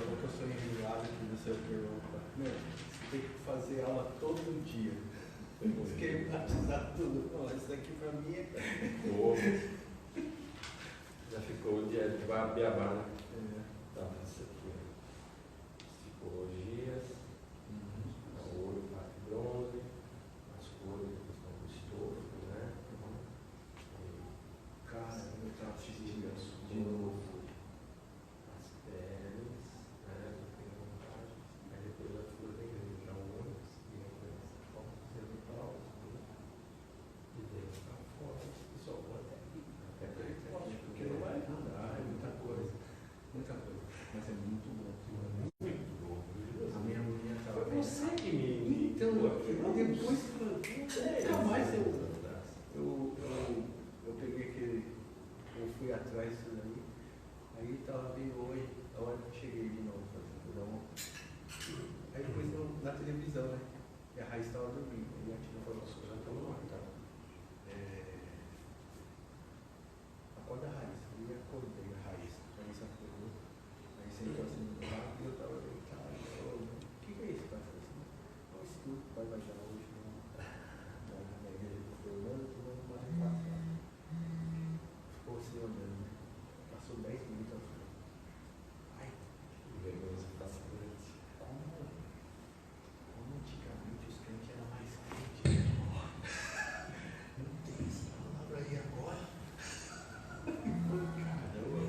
falou que eu sou enjoado, que não sei o que. Meu, você tem que fazer aula todo dia. Você quer batizar tudo. Não, isso daqui pra mim é. Já ficou o dia de Beabá, né? Tá, isso aqui. Psicologias, ouro, prata e bronze, as cores, a questão do estofo, né? Cara, eu tava assistindo de novo. As peles, né? Tem vontade. Aí depois a flor da igreja, algumas, e depois essa forma cervical, e vem pra fora, e só bota aqui. Até porque não vai nada, é muita coisa. Muita coisa. Mas é muito bom. Muito bom. A minha mulher tava. Foi você que me. Então, depois que nunca mais eu peguei aquele. Eu fui atrás disso daí. Aí tava vendo hoje, a hora que eu cheguei de novo, aí depois na televisão, né? E a Raíssa estava dormindo. E a Tina falou, nossa, já estamos lá, tá? Acorda a Raíssa. E acordei a Raíssa. A Raíssa acordou. Aí sentou assim no lado e eu estava deitado. O que é isso, pai? Eu falei assim, o estudo que vai dar hoje na igreja do Fernando, tu não vai passar. Ficou se olhando, né? Passou 10 minutos, eu falei, ai, Vergonha bastante. como antigamente os crentes eram mais crentes. Não tem essa palavra aí agora. Caramba,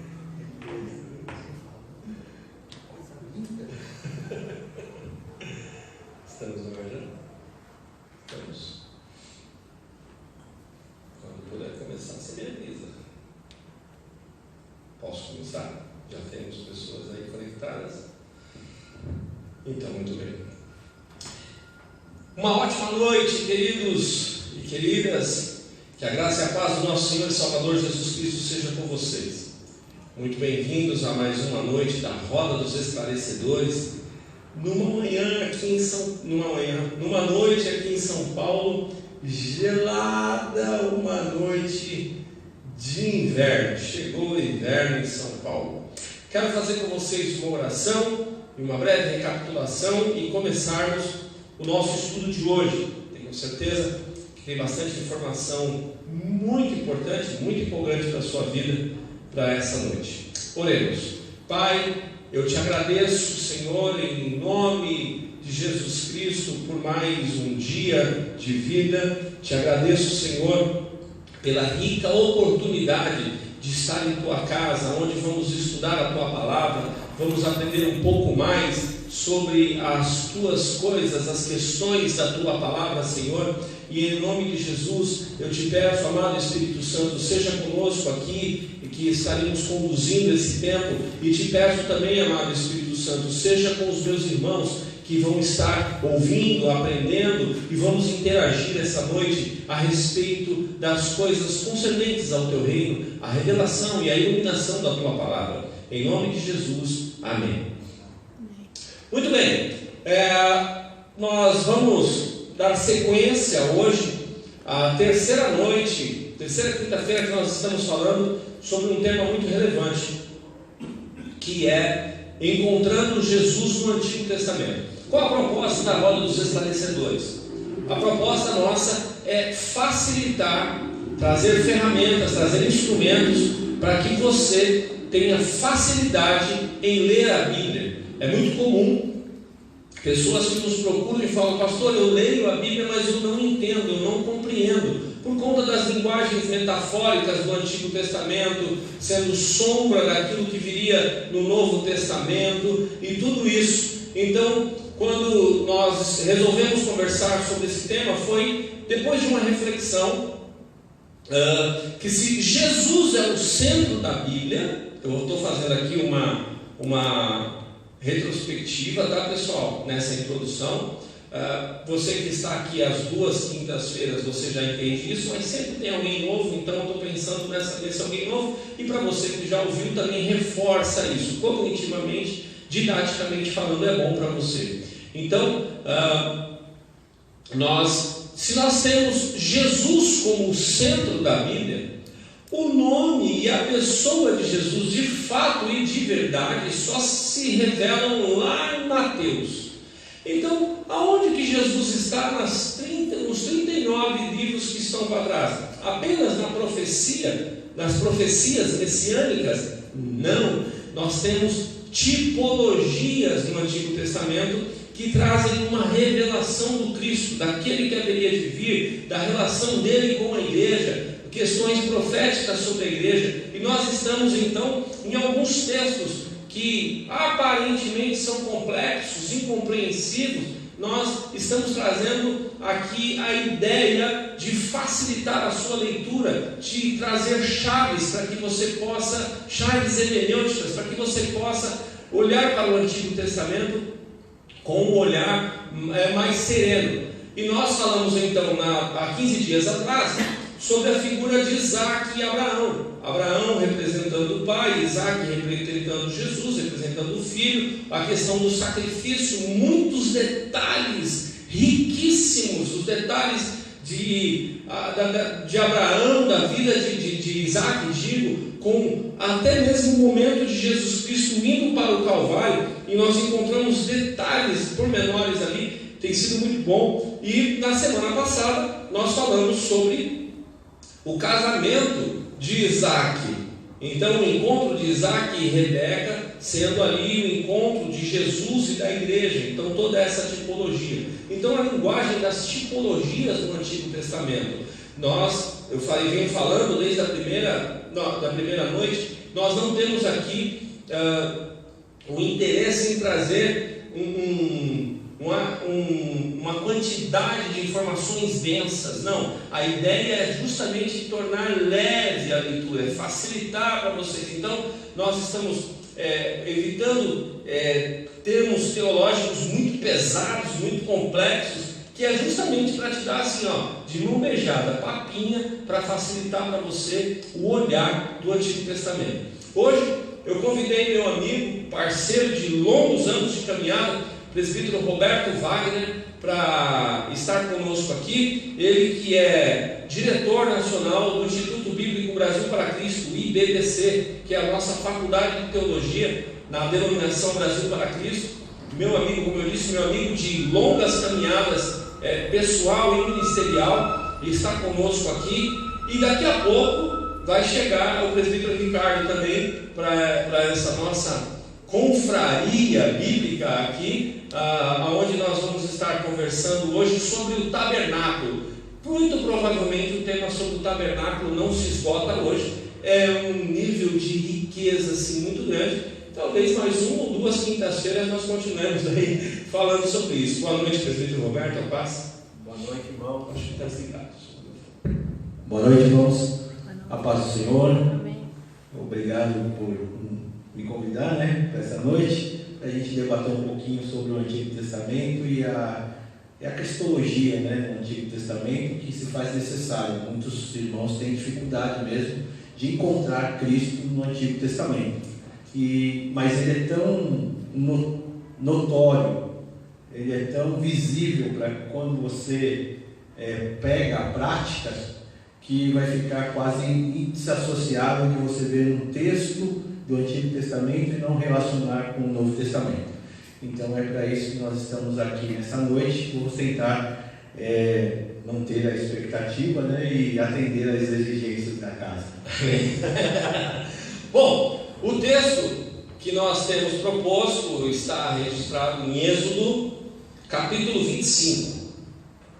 que coisa linda. Estamos no Evangelho? Estamos. Quando puder começar, você me avisa. Posso começar? Já temos pessoas aí conectadas? Então, muito bem. Uma ótima noite, queridos e queridas. Que a graça e a paz do nosso Senhor e Salvador Jesus Cristo seja com vocês. Muito bem-vindos a mais uma noite da Roda dos Esclarecedores. Numa noite aqui em São Paulo, gelada, uma noite de inverno. Chegou o inverno em São Paulo. Quero fazer com vocês uma oração e uma breve recapitulação e começarmos o nosso estudo de hoje. Tenho certeza que tem bastante informação muito importante, muito empolgante para a sua vida, para essa noite. Oremos. Pai, eu te agradeço, Senhor, em nome de Jesus Cristo, por mais um dia de vida. Te agradeço, Senhor, pela rica oportunidade de estar em tua casa, onde vamos estudar a tua palavra, vamos aprender um pouco mais sobre as tuas coisas, as questões da tua palavra, Senhor. E em nome de Jesus, eu te peço, amado Espírito Santo, seja conosco aqui, e que estaremos conduzindo esse tempo. E te peço também, amado Espírito Santo, seja com os meus irmãos que vão estar ouvindo, aprendendo, e vamos interagir essa noite a respeito das coisas concernentes ao teu reino, a revelação e a iluminação da tua palavra. Em nome de Jesus, amém. Muito bem, nós vamos dar sequência hoje à terceira quinta-feira que nós estamos falando sobre um tema muito relevante, que é encontrando Jesus no Antigo Testamento. Qual a proposta da Roda dos Esclarecedores? A proposta nossa é facilitar, trazer ferramentas, trazer instrumentos para que você tenha facilidade em ler a Bíblia. É muito comum pessoas que nos procuram e falam: pastor, eu leio a Bíblia, mas eu não entendo, eu não compreendo, por conta das linguagens metafóricas do Antigo Testamento, sendo sombra daquilo que viria no Novo Testamento e tudo isso. Então, quando nós resolvemos conversar sobre esse tema, foi depois de uma reflexão que se Jesus é o centro da Bíblia. Eu estou fazendo aqui uma retrospectiva, tá, pessoal, nessa introdução. Você que está aqui às 2 quintas-feiras, você já entende isso, mas sempre tem alguém novo, então eu estou pensando nesse alguém novo, e para você que já ouviu, também reforça isso, cognitivamente, didaticamente falando, é bom para você. Então, se nós temos Jesus como o centro da Bíblia, O nome e a pessoa de Jesus, de fato e de verdade, só se revelam lá em Mateus. Então, aonde que Jesus está nos 39 livros que estão para trás? Apenas na profecia, nas profecias messiânicas? Não, nós temos tipologias no Antigo Testamento que trazem uma revelação do Cristo, daquele que haveria de vir, da relação dele com a igreja, questões proféticas sobre a igreja. E nós estamos então em alguns textos que aparentemente são complexos, incompreensíveis. Nós estamos trazendo aqui a ideia de facilitar a sua leitura, de trazer chaves para que você possa, chaves hermenêuticas, para que você possa olhar para o Antigo Testamento com um olhar mais sereno. E nós falamos então há 15 dias atrás sobre a figura de Isaac e Abraão. Abraão representando o pai, Isaac representando Jesus, representando o filho, a questão do sacrifício, muitos detalhes riquíssimos, os detalhes de Abraão, da vida de Isaac, digo, com até mesmo o momento de Jesus Cristo indo para o Calvário, e nós encontramos detalhes pormenores ali, tem sido muito bom. E na semana passada nós falamos sobre o casamento de Isaac. Então, o encontro de Isaac e Rebeca sendo ali o encontro de Jesus e da igreja. Então, toda essa tipologia. Então, a linguagem das tipologias do Antigo Testamento. Eu venho falando desde a primeira noite, nós não temos aqui o interesse em trazer uma quantidade de informações densas. Não, a ideia é justamente tornar leve a leitura, é facilitar para vocês. Então, nós estamos evitando termos teológicos muito pesados, muito complexos, que é justamente para te dar assim, de mão beijada, papinha, para facilitar para você o olhar do Antigo Testamento. Hoje eu convidei meu amigo, parceiro de longos anos de caminhada, presbítero Roberto Wagner, para estar conosco aqui. Ele que é diretor nacional do Instituto Bíblico Brasil para Cristo, IBBC, que é a nossa faculdade de teologia na denominação Brasil para Cristo. Meu amigo, como eu disse, meu amigo de longas caminhadas pessoal e ministerial, está conosco aqui. E daqui a pouco vai chegar o presbítero Ricardo também para essa nossa confraria bíblica aqui, onde nós vamos estar conversando hoje sobre o tabernáculo. Muito provavelmente o tema sobre o tabernáculo não se esgota hoje, é um nível de riqueza assim, muito grande. Talvez mais uma ou duas quintas-feiras nós continuemos aí falando sobre isso. Boa noite, presbítero Roberto, a paz. Boa noite, irmão. Acho que está desligado. Boa noite, irmãos. A paz do Senhor. Amém. Obrigado por me convidar, para essa noite, para a gente debater um pouquinho sobre o Antigo Testamento e a cristologia, no Antigo Testamento, que se faz necessário. Muitos irmãos têm dificuldade mesmo de encontrar Cristo no Antigo Testamento. Mas ele é tão notório, ele é tão visível para quando você pega a prática, que vai ficar quase desassociável de você ver um texto do Antigo Testamento e não relacionar com o Novo Testamento. Então é para isso que nós estamos aqui nessa noite. Vamos tentar manter a expectativa e atender às exigências da casa. Bom, o texto que nós temos proposto está registrado em Êxodo, capítulo 25.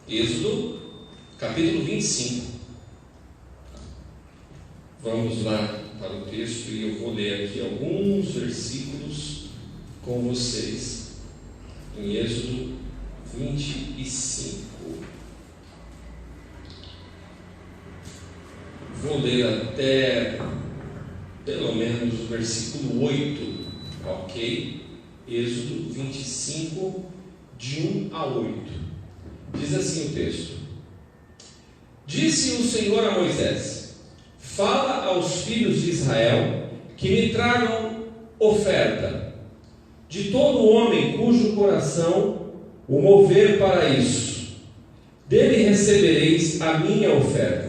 Êxodo, capítulo 25. Vamos lá para o texto e eu vou ler aqui alguns versículos com vocês. Em Êxodo 25. Vou ler até pelo menos o versículo 8, ok? Êxodo 25, de 1 a 8. Diz assim o texto: Disse o Senhor a Moisés: Fala aos filhos de Israel que me tragam oferta, de todo homem cujo coração o mover para isso. Dele recebereis a minha oferta.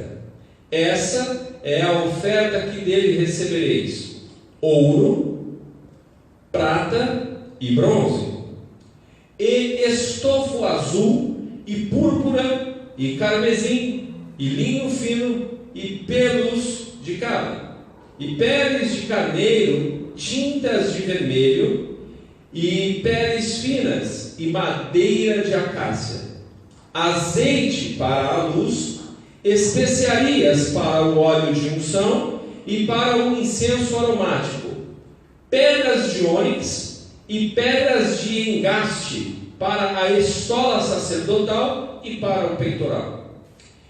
Essa é a oferta que dele recebereis: ouro, prata e bronze, e estofo azul, e púrpura, e carmesim, e linho fino, e pelos de cabra, e peles de carneiro, tintas de vermelho, e peles finas, e madeira de acácia, azeite para a luz, especiarias para o óleo de unção e para o incenso aromático, pedras de ônix e pedras de engaste para a estola sacerdotal e para o peitoral.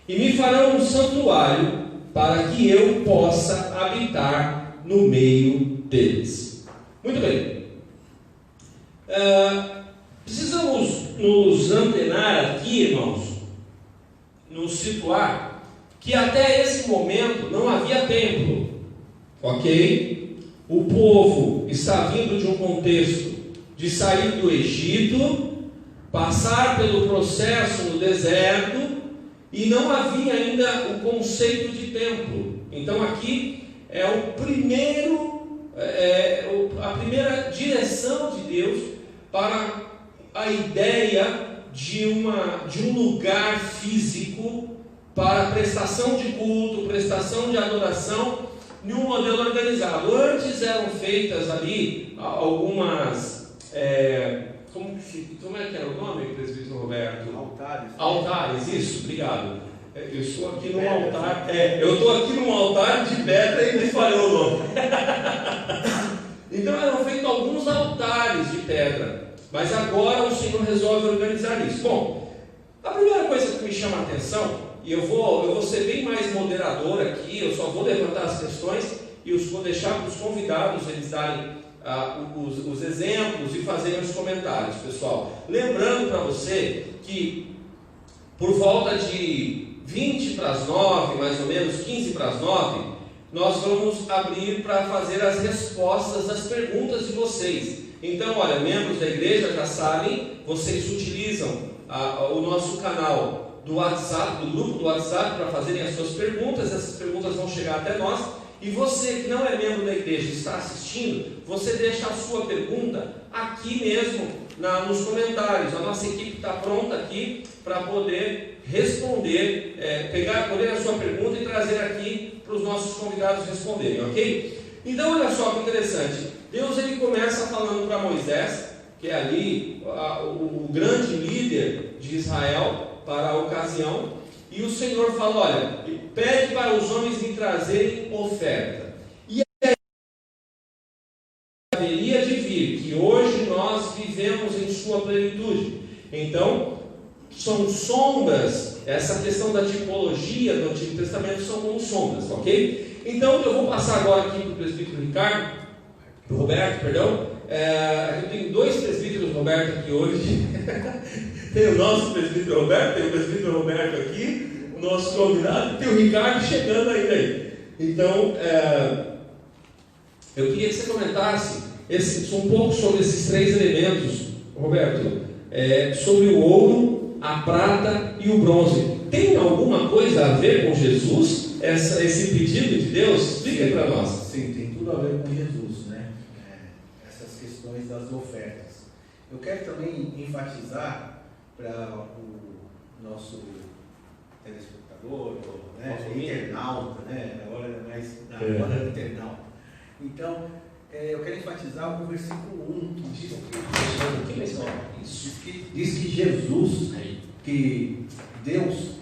E me farão um santuário para que eu possa habitar no meio deles. Muito bem. Precisamos nos antenar aqui, irmãos, nos situar que até esse momento não havia templo, ok? O povo está vindo de um contexto de sair do Egito, passar pelo processo no deserto, e não havia ainda o conceito de templo. Então aqui é a primeira direção de Deus para a ideia de um lugar físico para prestação de culto, prestação de adoração, em um modelo organizado. Antes eram feitas ali algumas, como é que era o nome, presbítero Roberto? Altares, isso, obrigado. Eu estou aqui num altar, eu estou aqui num altar de pedra e me falhou o nome. Então eram feitos alguns altares de pedra, mas agora o Senhor resolve organizar isso. Bom, a primeira coisa que me chama a atenção, e eu vou ser bem mais moderador aqui, eu só vou levantar as questões e vou deixar para os convidados eles darem os exemplos e fazerem os comentários, pessoal. Lembrando para você que por volta de 20 para as 9, mais ou menos 15 para as 9, nós vamos abrir para fazer as respostas das perguntas de vocês. Então, olha, membros da igreja já sabem, vocês utilizam o nosso canal do WhatsApp, do grupo do WhatsApp, para fazerem as suas perguntas. Essas perguntas vão chegar até nós. E você que não é membro da igreja e está assistindo, você deixa a sua pergunta aqui mesmo nos comentários. A nossa equipe está pronta aqui para poder responder, poder a sua pergunta e trazer aqui para os nossos convidados responderem, ok? Então olha só que interessante. Deus ele começa falando para Moisés, que é ali o grande líder de Israel para a ocasião, e o Senhor fala: olha, pede para os homens me trazerem oferta. E aí haveria de vir, que hoje nós vivemos em sua plenitude. Então, são sombras, essa questão da tipologia do Antigo Testamento são como sombras, ok? Então, eu vou passar agora aqui para o presbítero Roberto, perdão. Eu tenho dois presbíteros Roberto aqui hoje. Tem o nosso presbítero Roberto, tem o presbítero Roberto aqui, o nosso convidado, e tem o Ricardo chegando ainda aí. Então, eu queria que você comentasse um pouco sobre esses três elementos, Roberto, sobre o ouro, a prata e o bronze. Tem alguma coisa a ver com Jesus, esse pedido de Deus? Explica para nós. Sim, tem tudo a ver com Jesus, né? Essas questões das ofertas. Eu quero também enfatizar para o nosso telespectador, né, internauta, né? Agora é internauta. Então, eu quero enfatizar o versículo 1, que diz que Jesus, que Deus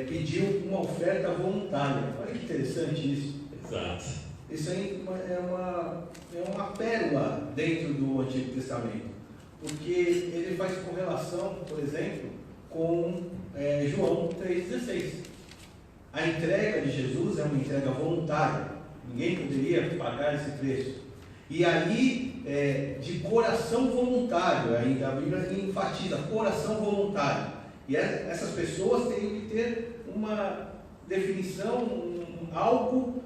pediu uma oferta voluntária. Olha que interessante isso. Exato. Isso aí é uma pérola dentro do Antigo Testamento, porque ele faz correlação, por exemplo, com João 3,16. A entrega de Jesus é uma entrega voluntária, ninguém poderia pagar esse preço. E aí, de coração voluntário, ainda a Bíblia enfatiza, coração voluntário. E essas pessoas têm que ter uma definição, algo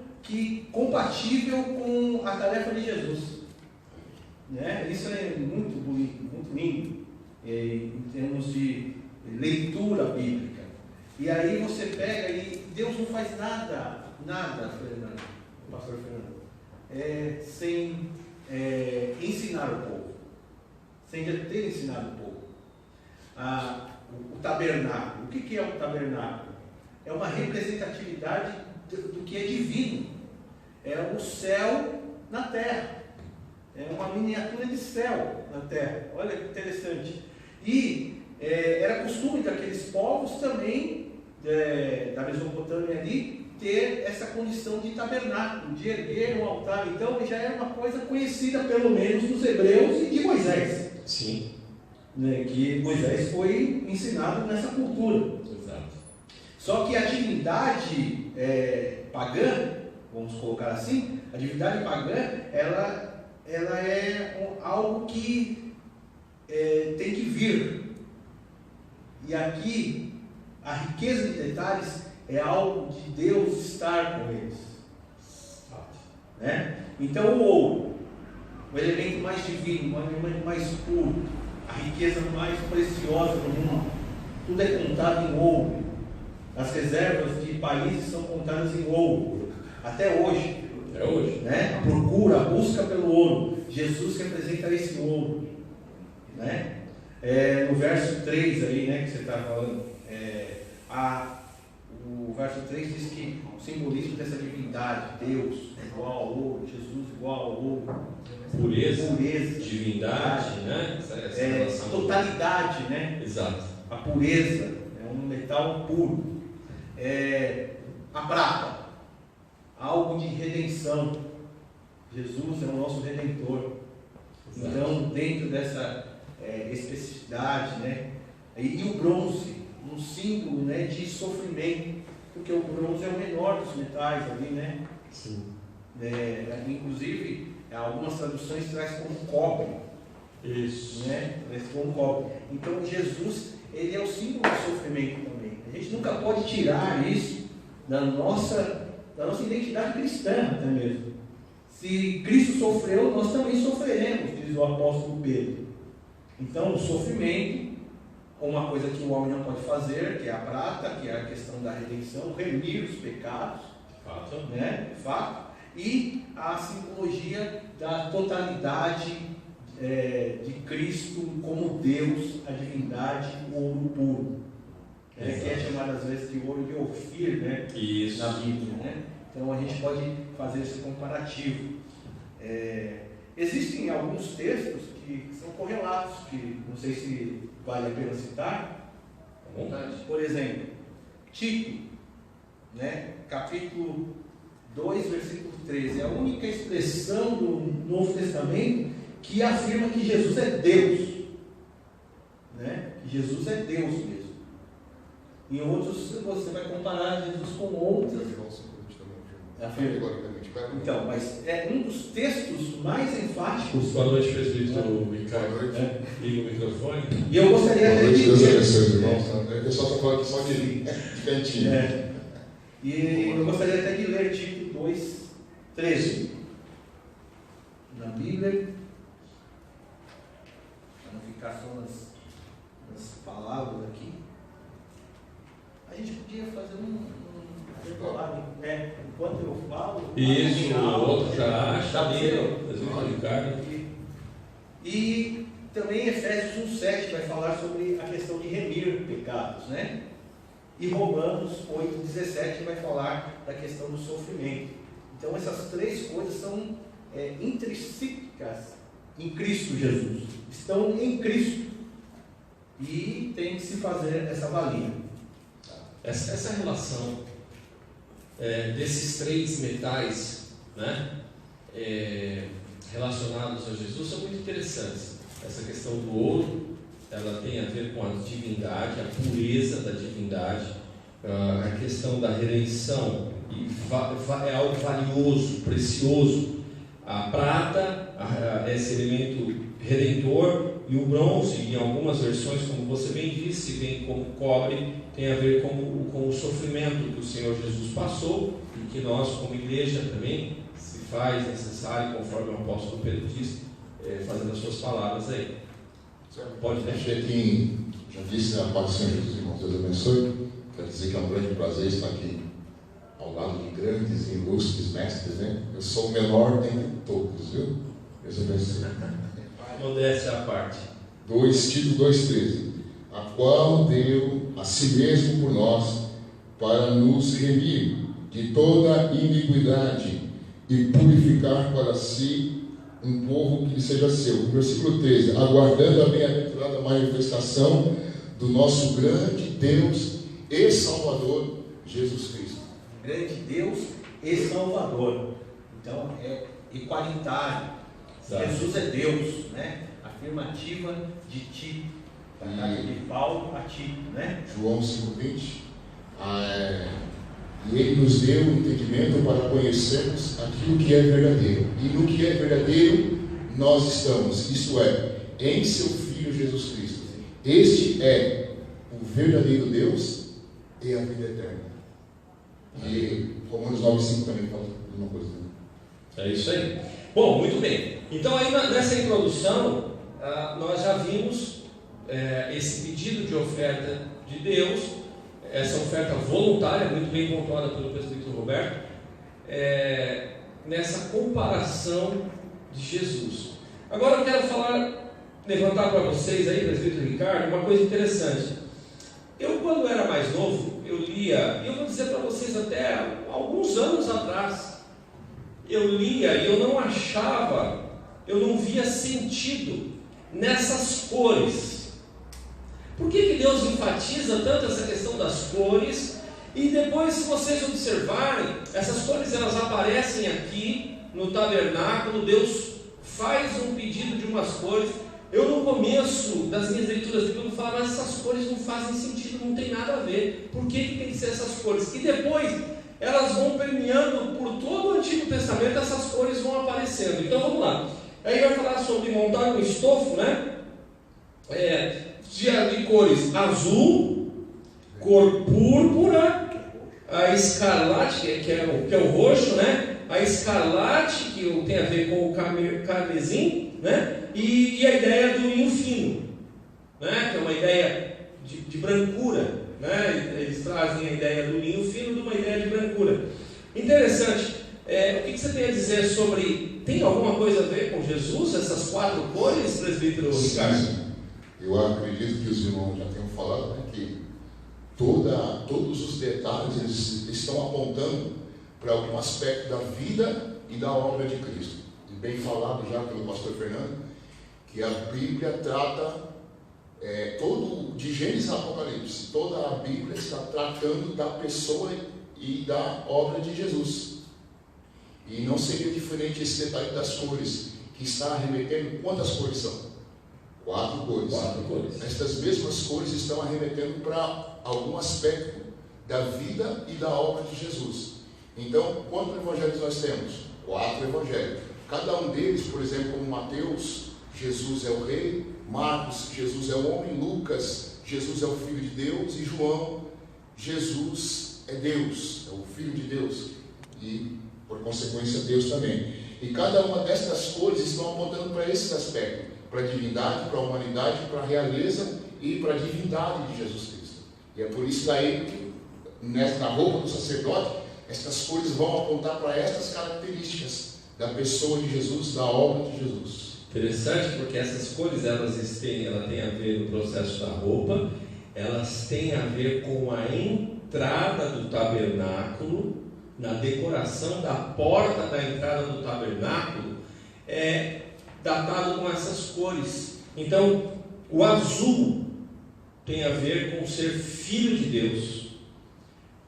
compatível com a tarefa de Jesus. Né? Isso é muito bonito, muito lindo, em termos de leitura bíblica. E aí você pega e Deus não faz nada Fernando, pastor Fernando, sem ensinar o povo, sem ter ensinado o povo. O tabernáculo, o que é o tabernáculo? É uma representatividade do que é divino, é o céu na terra, é uma miniatura de céu na terra. Olha que interessante. E era costume daqueles povos também, da Mesopotâmia ali, ter essa condição de tabernáculo, de erguer um altar. Então já era uma coisa conhecida pelo menos dos hebreus e de Moisés. Sim. Que Moisés foi ensinado nessa cultura. Exato. Só que a divindade pagã, vamos colocar assim, a divindade pagã, ela é algo que tem que vir. E aqui, a riqueza de detalhes é algo de Deus estar com eles. Né? Então o ouro, o elemento mais divino, o elemento mais puro, a riqueza mais preciosa do mundo, tudo é contado em ouro. As reservas de países são contadas em ouro, até hoje. Até hoje. Né? A procura, a busca pelo ouro. Jesus representa esse ouro. Né? No verso 3 aí, né, que você está falando, o verso 3 diz que o simbolismo dessa divindade, Deus igual ao ouro, Jesus igual ao ouro, pureza, divindade, né? Essa relação totalidade, né? Exato. A pureza é um metal puro. A prata, algo de redenção. Jesus é o nosso redentor. Exato. Então, dentro dessa especificidade, né? E o bronze, um símbolo, né, de sofrimento, porque o bronze é o menor dos metais ali, né? Sim. Inclusive, algumas traduções traz como cobre. Isso. Né? Traz como cobre. Então, Jesus, ele é o símbolo do sofrimento também. A gente nunca pode tirar isso da nossa identidade cristã, até mesmo. Se Cristo sofreu, nós também sofreremos, diz o apóstolo Pedro. Então, o sofrimento, uma coisa que o homem não pode fazer, que é a prata, que é a questão da redenção, remir os pecados, fato. Né? Fato. E a simbologia da totalidade de Cristo como Deus, a divindade, o ouro puro, que é chamado às vezes de ouro de Ofir, né? Isso. Na Bíblia, né? Então a gente pode fazer esse comparativo. Existem alguns textos que são correlatos, que não sei se vale a pena citar. À vontade. Por exemplo, Tito, né? Capítulo 2, versículo 13, é a única expressão do Novo Testamento que afirma que Jesus é Deus, né? Que Jesus é Deus mesmo. Em outros, você vai comparar Jesus com outros. Então, mas é um dos textos mais enfáticos. Boa noite, presbítero Ricardo. Liga o microfone. E eu gostaria até de ler. O pessoal está falando só de cantinho. E eu gostaria até de ler Tito 2, 13. Na Bíblia. Para não ficar só nas palavras aqui. A gente podia fazer enquanto eu falo. Isso, o outro já acha ali, presbítero Ricardo. E também Efésios 1,7 vai falar sobre a questão de remir pecados, né? E Romanos 8,17 vai falar da questão do sofrimento. Então essas três coisas são intrínsecas em Cristo Jesus. Estão em Cristo. E tem que se fazer essa valia. Essa relação desses três metais, né, relacionados a Jesus são muito interessantes. Essa questão do ouro, ela tem a ver com a divindade, a pureza da divindade, a questão da redenção, é algo valioso, precioso. A prata, esse elemento redentor, e o bronze, em algumas versões, como você bem disse, vem como cobre, tem a ver com o sofrimento que o Senhor Jesus passou e que nós, como igreja, também se faz necessário, conforme o apóstolo Pedro disse, fazendo as suas palavras aí. Pode deixar. Quem já disse, né, a paz do Senhor Jesus, irmãos, Deus abençoe. Quero dizer que é um grande prazer estar aqui ao ao lado de grandes e ilustres mestres, né? Eu sou o menor dentre todos, viu? Deus abençoe. Modéstia à parte. Tito 2,13. A qual deu a si mesmo por nós, para nos remir de toda iniquidade e purificar para si um povo que lhe seja seu. Versículo 13. Aguardando a bem-aventurada manifestação do nosso grande Deus e Salvador, Jesus Cristo. Grande Deus e Salvador. Então é equalitário. Jesus é Deus, né? Afirmativa de Tito, da carta de Paulo a Tito, né? João 5,20. E ele nos deu o entendimento para conhecermos aquilo que é verdadeiro. E no que é verdadeiro nós estamos, isto é, em seu Filho Jesus Cristo. Este é o verdadeiro Deus e a vida eterna. E Romanos 9,5 também fala uma coisa. É isso aí. Bom, muito bem. Então aí nessa introdução nós já vimos esse pedido de oferta de Deus, essa oferta voluntária, muito bem pontuada pelo presbítero Roberto, nessa comparação de Jesus. Agora eu quero levantar para vocês aí, presbítero Ricardo, uma coisa interessante. Eu, quando era mais novo, eu lia, e eu vou dizer para vocês até alguns anos atrás, eu lia e eu não achava, eu não via sentido nessas cores. Por que Deus enfatiza tanto essa questão das cores? E depois, se vocês observarem, essas cores elas aparecem aqui no tabernáculo. Deus faz um pedido de umas cores. Eu, no começo das minhas leituras de Bíblia, falava, mas essas cores não fazem sentido, não tem nada a ver. Por que tem que ser essas cores? E depois elas vão permeando por todo o Antigo Testamento, essas cores vão aparecendo. Então vamos lá. Aí vai falar sobre montar um estofo, né? De cores azul, cor púrpura, a escarlate, que é o roxo, né? A escarlate, que tem a ver com o carmesim, né? E a ideia do linho fino, né? Que é uma ideia de brancura, né? Eles trazem a ideia do linho fino de uma ideia de brancura. Interessante. O que você tem a dizer sobre... Tem alguma coisa a ver com Jesus, essas quatro cores, presbítero Ricardo? Eu acredito que os irmãos já tenham falado, né, que todos os detalhes eles estão apontando para algum aspecto da vida e da obra de Cristo. E bem falado já pelo pastor Fernando, que a Bíblia trata de Gênesis a Apocalipse, toda a Bíblia está tratando da pessoa e da obra de Jesus. E não seria diferente esse detalhe das cores, que está remetendo, quantas cores são? 4 cores. 4 cores. Estas mesmas cores estão arremetendo para algum aspecto da vida e da obra de Jesus. Então, quantos evangelhos nós temos? 4 evangelhos. Cada um deles, por exemplo, como Mateus, Jesus é o rei; Marcos, Jesus é o homem; Lucas, Jesus é o Filho de Deus; e João, Jesus é Deus, é o Filho de Deus, e por consequência Deus também. E cada uma destas cores estão apontando para esses aspectos, para a divindade, para a humanidade, para a realeza e para a divindade de Jesus Cristo. E é por isso daí, na roupa do sacerdote, estas cores vão apontar para estas características da pessoa de Jesus, da obra de Jesus. Interessante, porque essas cores ela têm a ver no processo da roupa, elas têm a ver com a entrada do tabernáculo, na decoração da porta da entrada do tabernáculo, datado com essas cores. Então, o azul tem a ver com ser filho de Deus.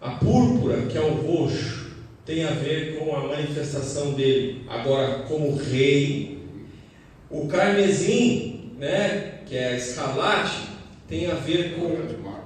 A púrpura, que é o roxo, tem a ver com a manifestação dele agora como rei. O carmesim, né, que é a escarlate, tem a ver com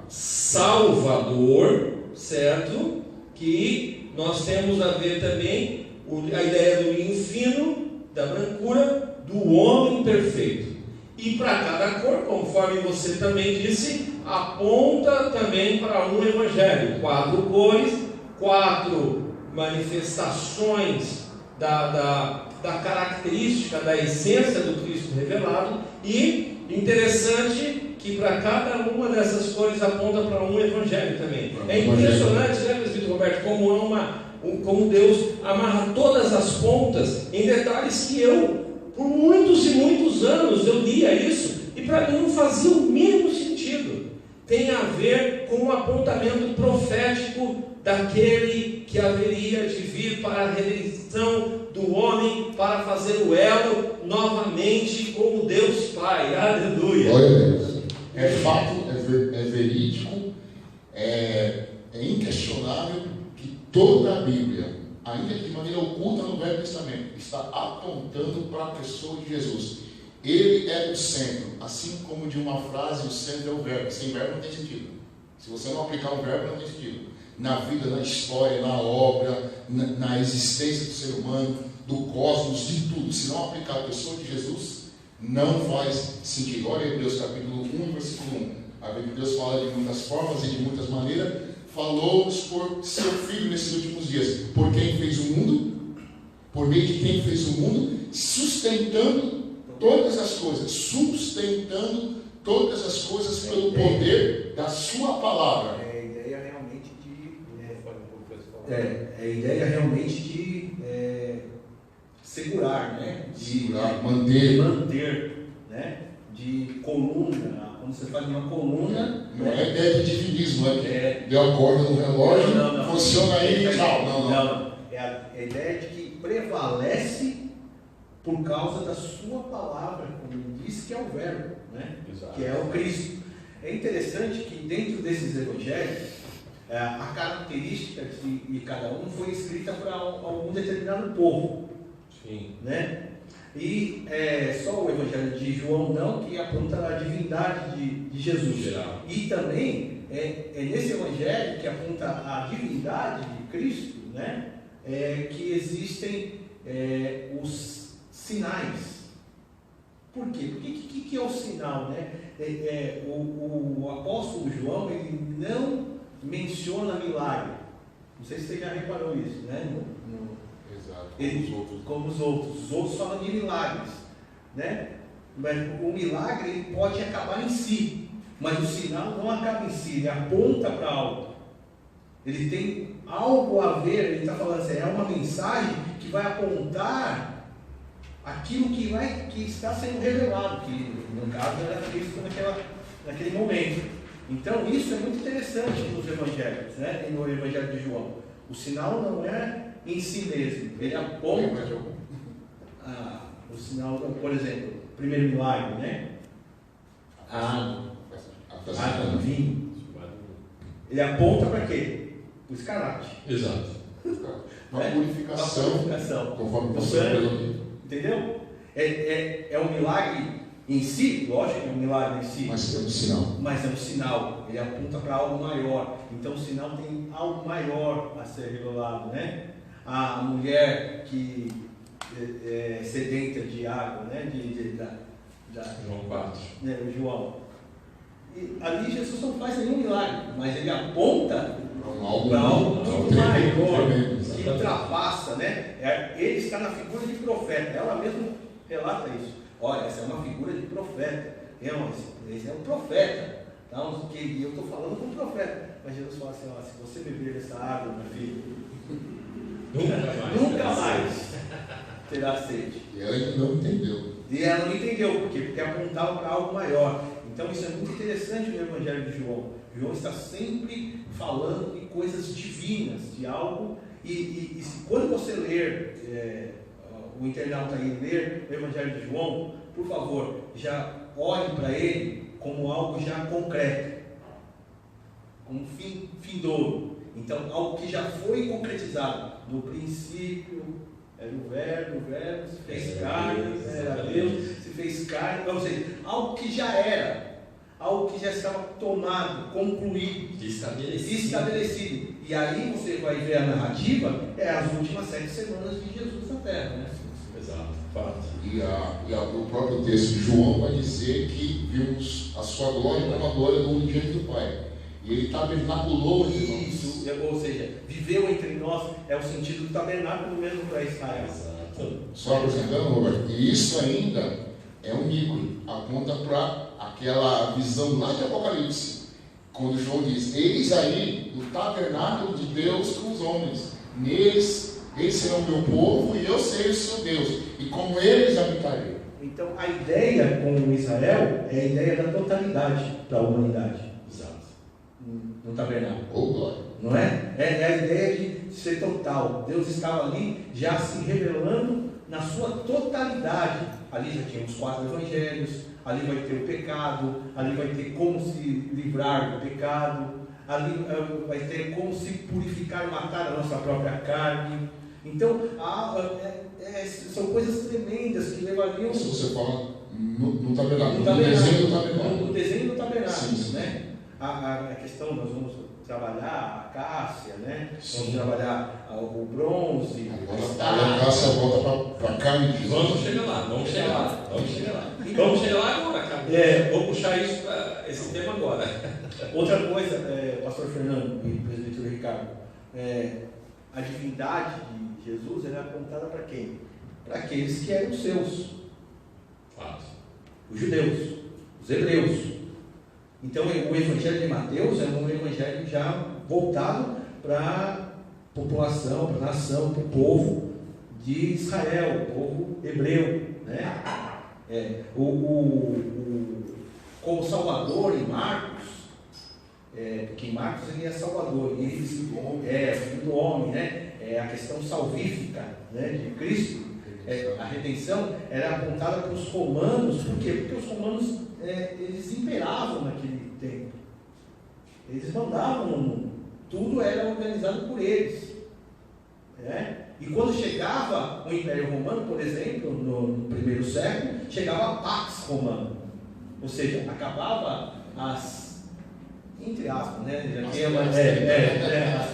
Salvador, certo? Que nós temos a ver também a ideia do linho fino, da brancura, do homem perfeito. E para cada cor, conforme você também disse, aponta também para um evangelho. 4 cores, 4 manifestações da característica, da essência do Cristo revelado. E interessante que para cada uma dessas cores aponta para um evangelho também. É impressionante, né, presbítero Roberto, como Deus amarra todas as pontas em detalhes que por muitos e muitos anos, eu lia isso e para mim não fazia o mínimo sentido. Tem a ver com um apontamento profético daquele que haveria de vir para a redenção do homem, para fazer o elo novamente como Deus Pai. Aleluia. Glória a Deus. É fato, é verídico, é inquestionável que toda a Bíblia, ainda que de maneira oculta no Velho Testamento, está apontando para a pessoa de Jesus. Ele é o centro, assim como de uma frase o centro é o verbo. Sem verbo não tem sentido. Se você não aplicar um verbo, não tem sentido. Na vida, na história, na obra, na existência do ser humano, do cosmos, de tudo. Se não aplicar a pessoa de Jesus, não faz sentido. Olha Hebreus capítulo 1, versículo 1. A Bíblia de Deus fala de muitas formas e de muitas maneiras. Falou-nos por seu Filho nesses últimos dias. Por quem fez o mundo? Por meio de quem fez o mundo? Sustentando todas as coisas. Sustentando todas as coisas pelo poder da sua palavra. É a ideia realmente de segurar, né? Manter, né? De coluna. Quando você faz uma coluna. Não é ideia de divinismo, deu a corda no relógio, não, funciona aí e tal. Não. É a ideia de que prevalece por causa da sua palavra, como ele disse, que é o verbo, né? Que é o Cristo. É interessante que dentro desses evangelhos, a característica de cada um foi escrita para algum determinado povo. Sim. Né? E só o evangelho de João não, que aponta a divindade de Jesus. Geral. E também é nesse evangelho que aponta a divindade de Cristo, né? Que existem os sinais. Por quê? Porque que é o sinal, né? O apóstolo João, ele não menciona milagre. Não sei se você já reparou isso, né? Exato. Como os outros. Os outros falam de milagres, né? Mas o milagre ele pode acabar em si, mas o sinal não acaba em si, ele aponta para algo. Ele tem algo a ver, ele está falando assim, é uma mensagem que vai apontar aquilo que está sendo revelado, que no caso era Cristo naquele momento. Então isso é muito interessante nos evangelhos, né? E no evangelho de João. O sinal não é em si mesmo, ele aponta o sinal, por exemplo, o primeiro milagre, né? A água do vinho. Ele aponta para quê? O escarlate. Exato. Uma purificação. Conforme você sangue, entendeu? É um milagre em si, lógico que é um milagre em si. Mas é um sinal. Mas é um sinal. Ele aponta para algo maior. Então o sinal tem algo maior a ser revelado, né? A mulher que é sedenta de água, né? João 4. Né? O João. E ali Jesus não faz nenhum milagre, mas ele aponta para algo muito maior, que ultrapassa, né? Ele está na figura de profeta. Ela mesma relata isso. Olha, essa é uma figura de profeta. Esse é um profeta. Então, e eu estou falando com um profeta. Mas Jesus fala assim, se você beber dessa água, meu filho, nunca mais terá sede. E ela ainda não entendeu. E ela não entendeu, porque apontava para algo maior. Então isso é muito interessante no Evangelho de João. João está sempre falando de coisas divinas, de algo. E quando você ler, o internauta aí ler o Evangelho de João, por favor, já olhe para ele como algo já concreto, como findouro. Então, algo que já foi concretizado. No princípio, era o verbo se fez carne, era Deus, se fez carne. Ou seja, algo que já era, algo que já estava tomado, concluído, estabelecido. E aí você vai ver a narrativa, as últimas 7 semanas de Jesus na Terra, né? Exato, fato. E o próprio texto de João vai dizer que vimos a sua glória como a glória do unigênito do Pai. E ele tabernaculou entre nós. Isso, ou seja, viveu entre nós, é o sentido do tabernáculo mesmo para Israel. Exato. Só acrescentando, Roberto, e isso ainda é um micro. A aponta para aquela visão lá de Apocalipse, quando João diz: eis aí o tabernáculo de Deus com os homens, neles eles serão meu povo e eu serei o seu Deus, e com eles habitarei. Então a ideia com Israel é a ideia da totalidade da humanidade. Exato. No tabernáculo. Oh, glória. Não é? É a ideia de ser total. Deus estava ali já se revelando na sua totalidade. Ali já tinha os 4 evangelhos, ali vai ter o pecado, ali vai ter como se livrar do pecado, ali vai ter como se purificar e matar a nossa própria carne. Então, são coisas tremendas que levariam... Se você fala no tabernáculo, no desenho do tabernáculo. No desenho do tabernáculo, sim. né? A questão, nós vamos trabalhar a cássia, né? Sim. Vamos trabalhar o bronze, A cássia volta para a carne de Jesus. Vamos chegar lá. Vamos chegar lá agora, cara. Vou puxar isso para esse tema agora. Outra coisa, pastor Fernando e presbítero Ricardo, a divindade de Jesus era apontada para quem? Para aqueles que eram seus. Fato. Os judeus, os hebreus. Então o evangelho de Mateus é um evangelho já voltado para a população, para a nação, para o povo de Israel, o povo hebreu, né? Como Salvador em Marcos, porque em Marcos ele é Salvador, e filho do homem, né? A questão salvífica, né, de Cristo. A redenção era apontada para os romanos. Por quê? Porque os romanos eles imperavam naquele tempo, eles mandavam no mundo, tudo era organizado por eles, e quando chegava o Império Romano, por exemplo, no primeiro século, chegava a Pax Romana, ou seja, acabava entre aspas, né? As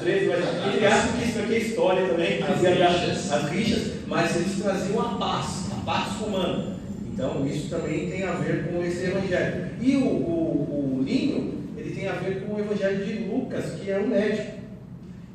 13, mas entre aspas, porque isso aqui é história também, as rixas, mas eles traziam a paz romana. Então isso também tem a ver com esse evangelho. E o Linho, ele tem a ver com o evangelho de Lucas, que é um médico,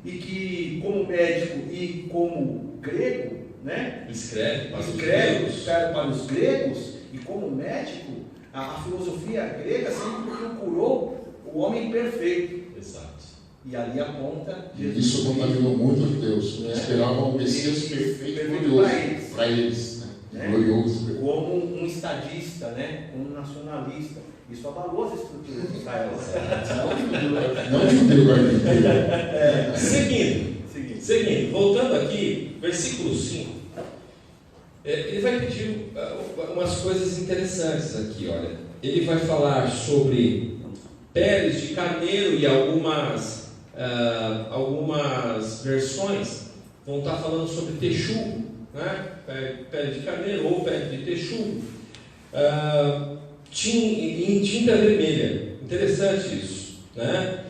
e que como médico e como grego, né? Escreve para os gregos, e como médico, a filosofia grega sempre procurou o homem perfeito. Exato. E ali aponta Jesus. Isso contaminou muito os judeus, que esperavam o Messias perfeito e glorioso para eles, né? Glorioso. Como um estadista, né? Como um nacionalista. Isso abalou as estruturas de Israel. Não judeu, Seguindo, voltando aqui, versículo 5. Ele vai pedir umas coisas interessantes aqui, olha. Ele vai falar sobre peles de carneiro, e algumas versões vão estar falando sobre texugo, né? Pele de carneiro ou pele de texugo, em tinta vermelha. Interessante isso, né?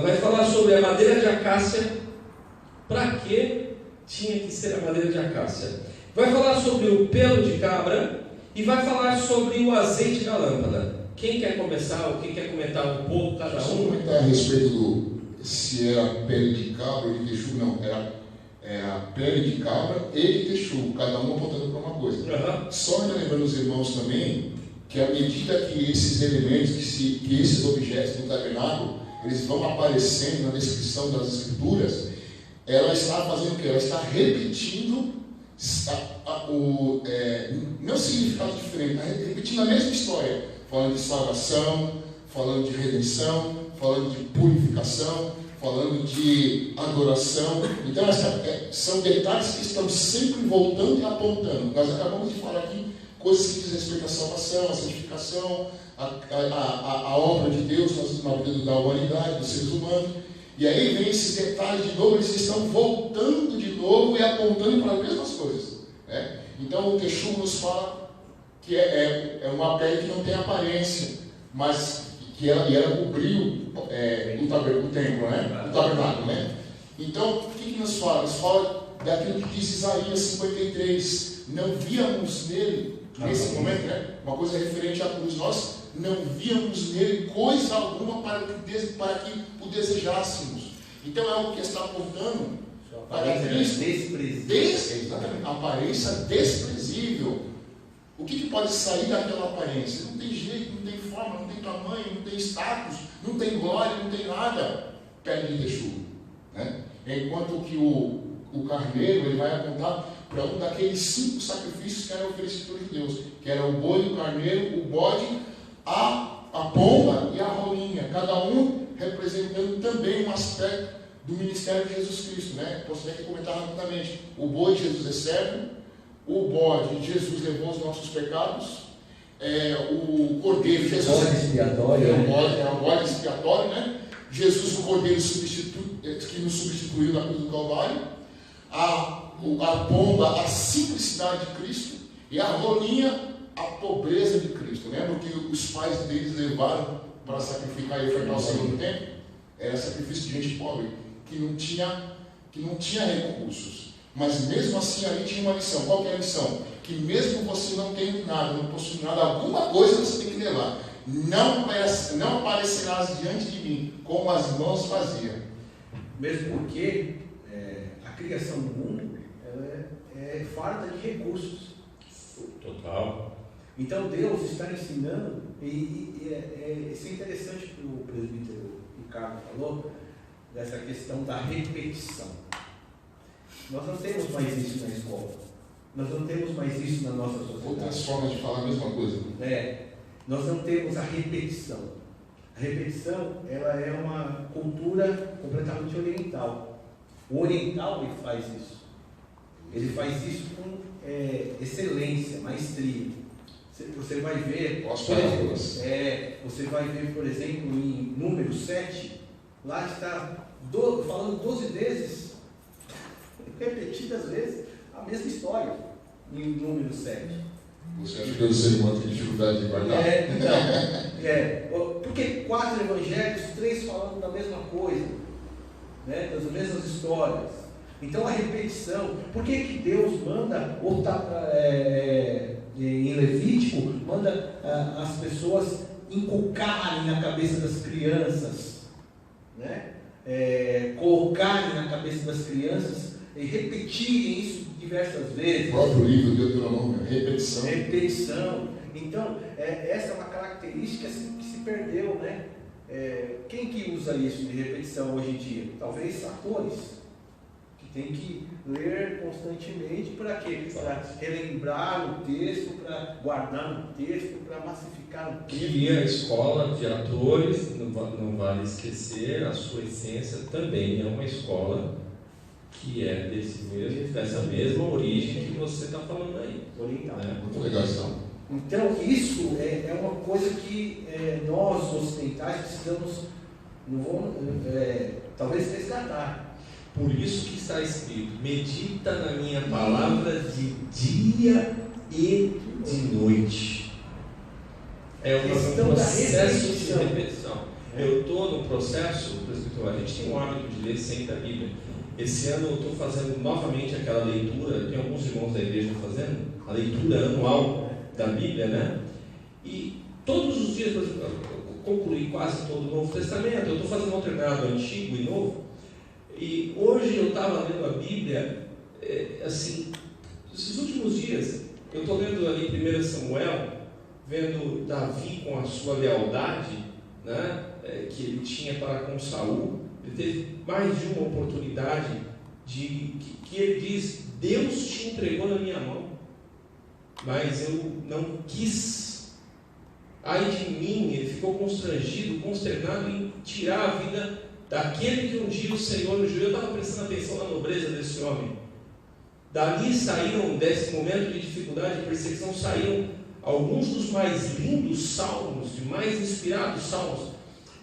Vai falar sobre a madeira de acácia. Para que tinha que ser a madeira de acácia? Vai falar sobre o pelo de cabra e vai falar sobre o azeite da lâmpada. Quem quer começar? Quem quer comentar um pouco cada Só um? comentar a respeito do se era pele de cabra ou de texugo. Não, era a pele de cabra e de texugo, cada um apontando para uma coisa. Só lembrando os irmãos também que à medida que esses elementos, que esses objetos do tabernáculo, eles vão aparecendo na descrição das escrituras, ela está fazendo o quê? Ela está repetindo não significado diferente, está repetindo a mesma história, falando de salvação, falando de redenção, falando de purificação, falando de adoração. Então são detalhes que estão sempre voltando e apontando. Nós acabamos de falar aqui coisas que dizem respeito à salvação, à santificação, a obra de Deus na vida da humanidade, dos seres humanos. E aí vem esses detalhes de novo, eles estão voltando de novo e apontando para as mesmas coisas, né? Então o texugo nos fala que é uma pele que não tem aparência, mas que ela cobriu o templo, né? O tabernáculo, né? Então o que nos fala? Nos fala daquilo que diz Isaías 53. Não víamos nele, nesse momento, né? Uma coisa referente à cruz, nós não víamos nele coisa alguma para que o desejássemos. Então é algo que está apontando para Cristo. Exatamente, aparência desprezível. O que pode sair daquela aparência? Não tem jeito, não tem forma, não tem tamanho, não tem status, não tem glória, não tem nada. Pele de texugo, né? Enquanto que o carneiro, ele vai apontar para um daqueles 5 sacrifícios que eram oferecidos por Deus, que era o boi, o carneiro, o bode, a pomba e a rolinha, cada um representando também um aspecto do ministério de Jesus Cristo, né? Posso aqui comentar rapidamente. O boi, Jesus é servo; o bode, Jesus levou os nossos pecados; o cordeiro, Jesus bode expiatório, é o bode expiatório, né? Jesus, o cordeiro que nos substituiu na cruz do Calvário; a pomba, a simplicidade de Cristo; e a rolinha, a pobreza de Cristo. Lembra que os pais deles levaram para sacrificar e ofertar o Senhor no templo? Era sacrifício de gente pobre, que não tinha recursos. Mas mesmo assim ali tinha uma lição. Qual que é a lição? Que mesmo você não tendo nada, não possuindo nada, alguma coisa você tem que levar. Não aparecerás diante de mim como as mãos faziam. Mesmo porque a criação do mundo é farta de recursos. Total. Então Deus está ensinando, isso é interessante que o presbítero Ricardo falou, dessa questão da repetição. Nós não temos mais isso na escola, nós não temos mais isso na nossa sociedade. Outras formas de falar a mesma coisa. Nós não temos a repetição. A repetição, ela é uma cultura completamente oriental. O oriental, ele faz isso. Ele faz isso com excelência, maestria. Você vai ver, você vai ver, por exemplo, em número 7, lá está falando 12 vezes, repetidas vezes, a mesma história, em número 7. Você acha que o ser humano tem dificuldade de guardar? Porque 4 evangelhos, 3 falando da mesma coisa, né, das mesmas histórias. Então a repetição, por que Deus manda, em Levítico, manda as pessoas inculcarem na cabeça das crianças, né? Colocarem na cabeça das crianças e repetirem isso diversas vezes? O próprio livro de Deuteronômio, repetição. Repetição. Então, essa é uma característica que se perdeu, né? Quem que usa isso de repetição hoje em dia? Talvez atores. Tem que ler constantemente para quê? Para relembrar o texto, para guardar no texto, para massificar no texto. E a escola de atores, não vale esquecer, a sua essência também é uma escola que é dessa mesma origem que você está falando aí. Oriental. Muito legal isso. Então, isso é uma coisa que nós ocidentais precisamos, talvez resgatar. Por isso que está escrito: medita na minha palavra de dia e de noite. É um processo de repetição. Eu estou no processo, a gente tem o hábito de ler sempre a Bíblia. Esse ano eu estou fazendo novamente aquela leitura, tem alguns irmãos da igreja fazendo, a leitura anual da Bíblia, né? E todos os dias, por exemplo, eu concluí quase todo o Novo Testamento, eu estou fazendo um alternado antigo e novo. E hoje eu estava lendo a Bíblia, esses últimos dias, eu estou lendo ali 1 Samuel, vendo Davi com a sua lealdade, né, que ele tinha para com Saul. Ele teve mais de uma oportunidade que ele diz: Deus te entregou na minha mão, mas eu não quis. Ai de mim, ele ficou constrangido, consternado em tirar a vida daquele que um dia o Senhor nos deu. Eu estava prestando atenção na nobreza desse homem. Dali saíram, desse momento de dificuldade e perseguição, saíram alguns dos mais lindos salmos, de mais inspirados salmos.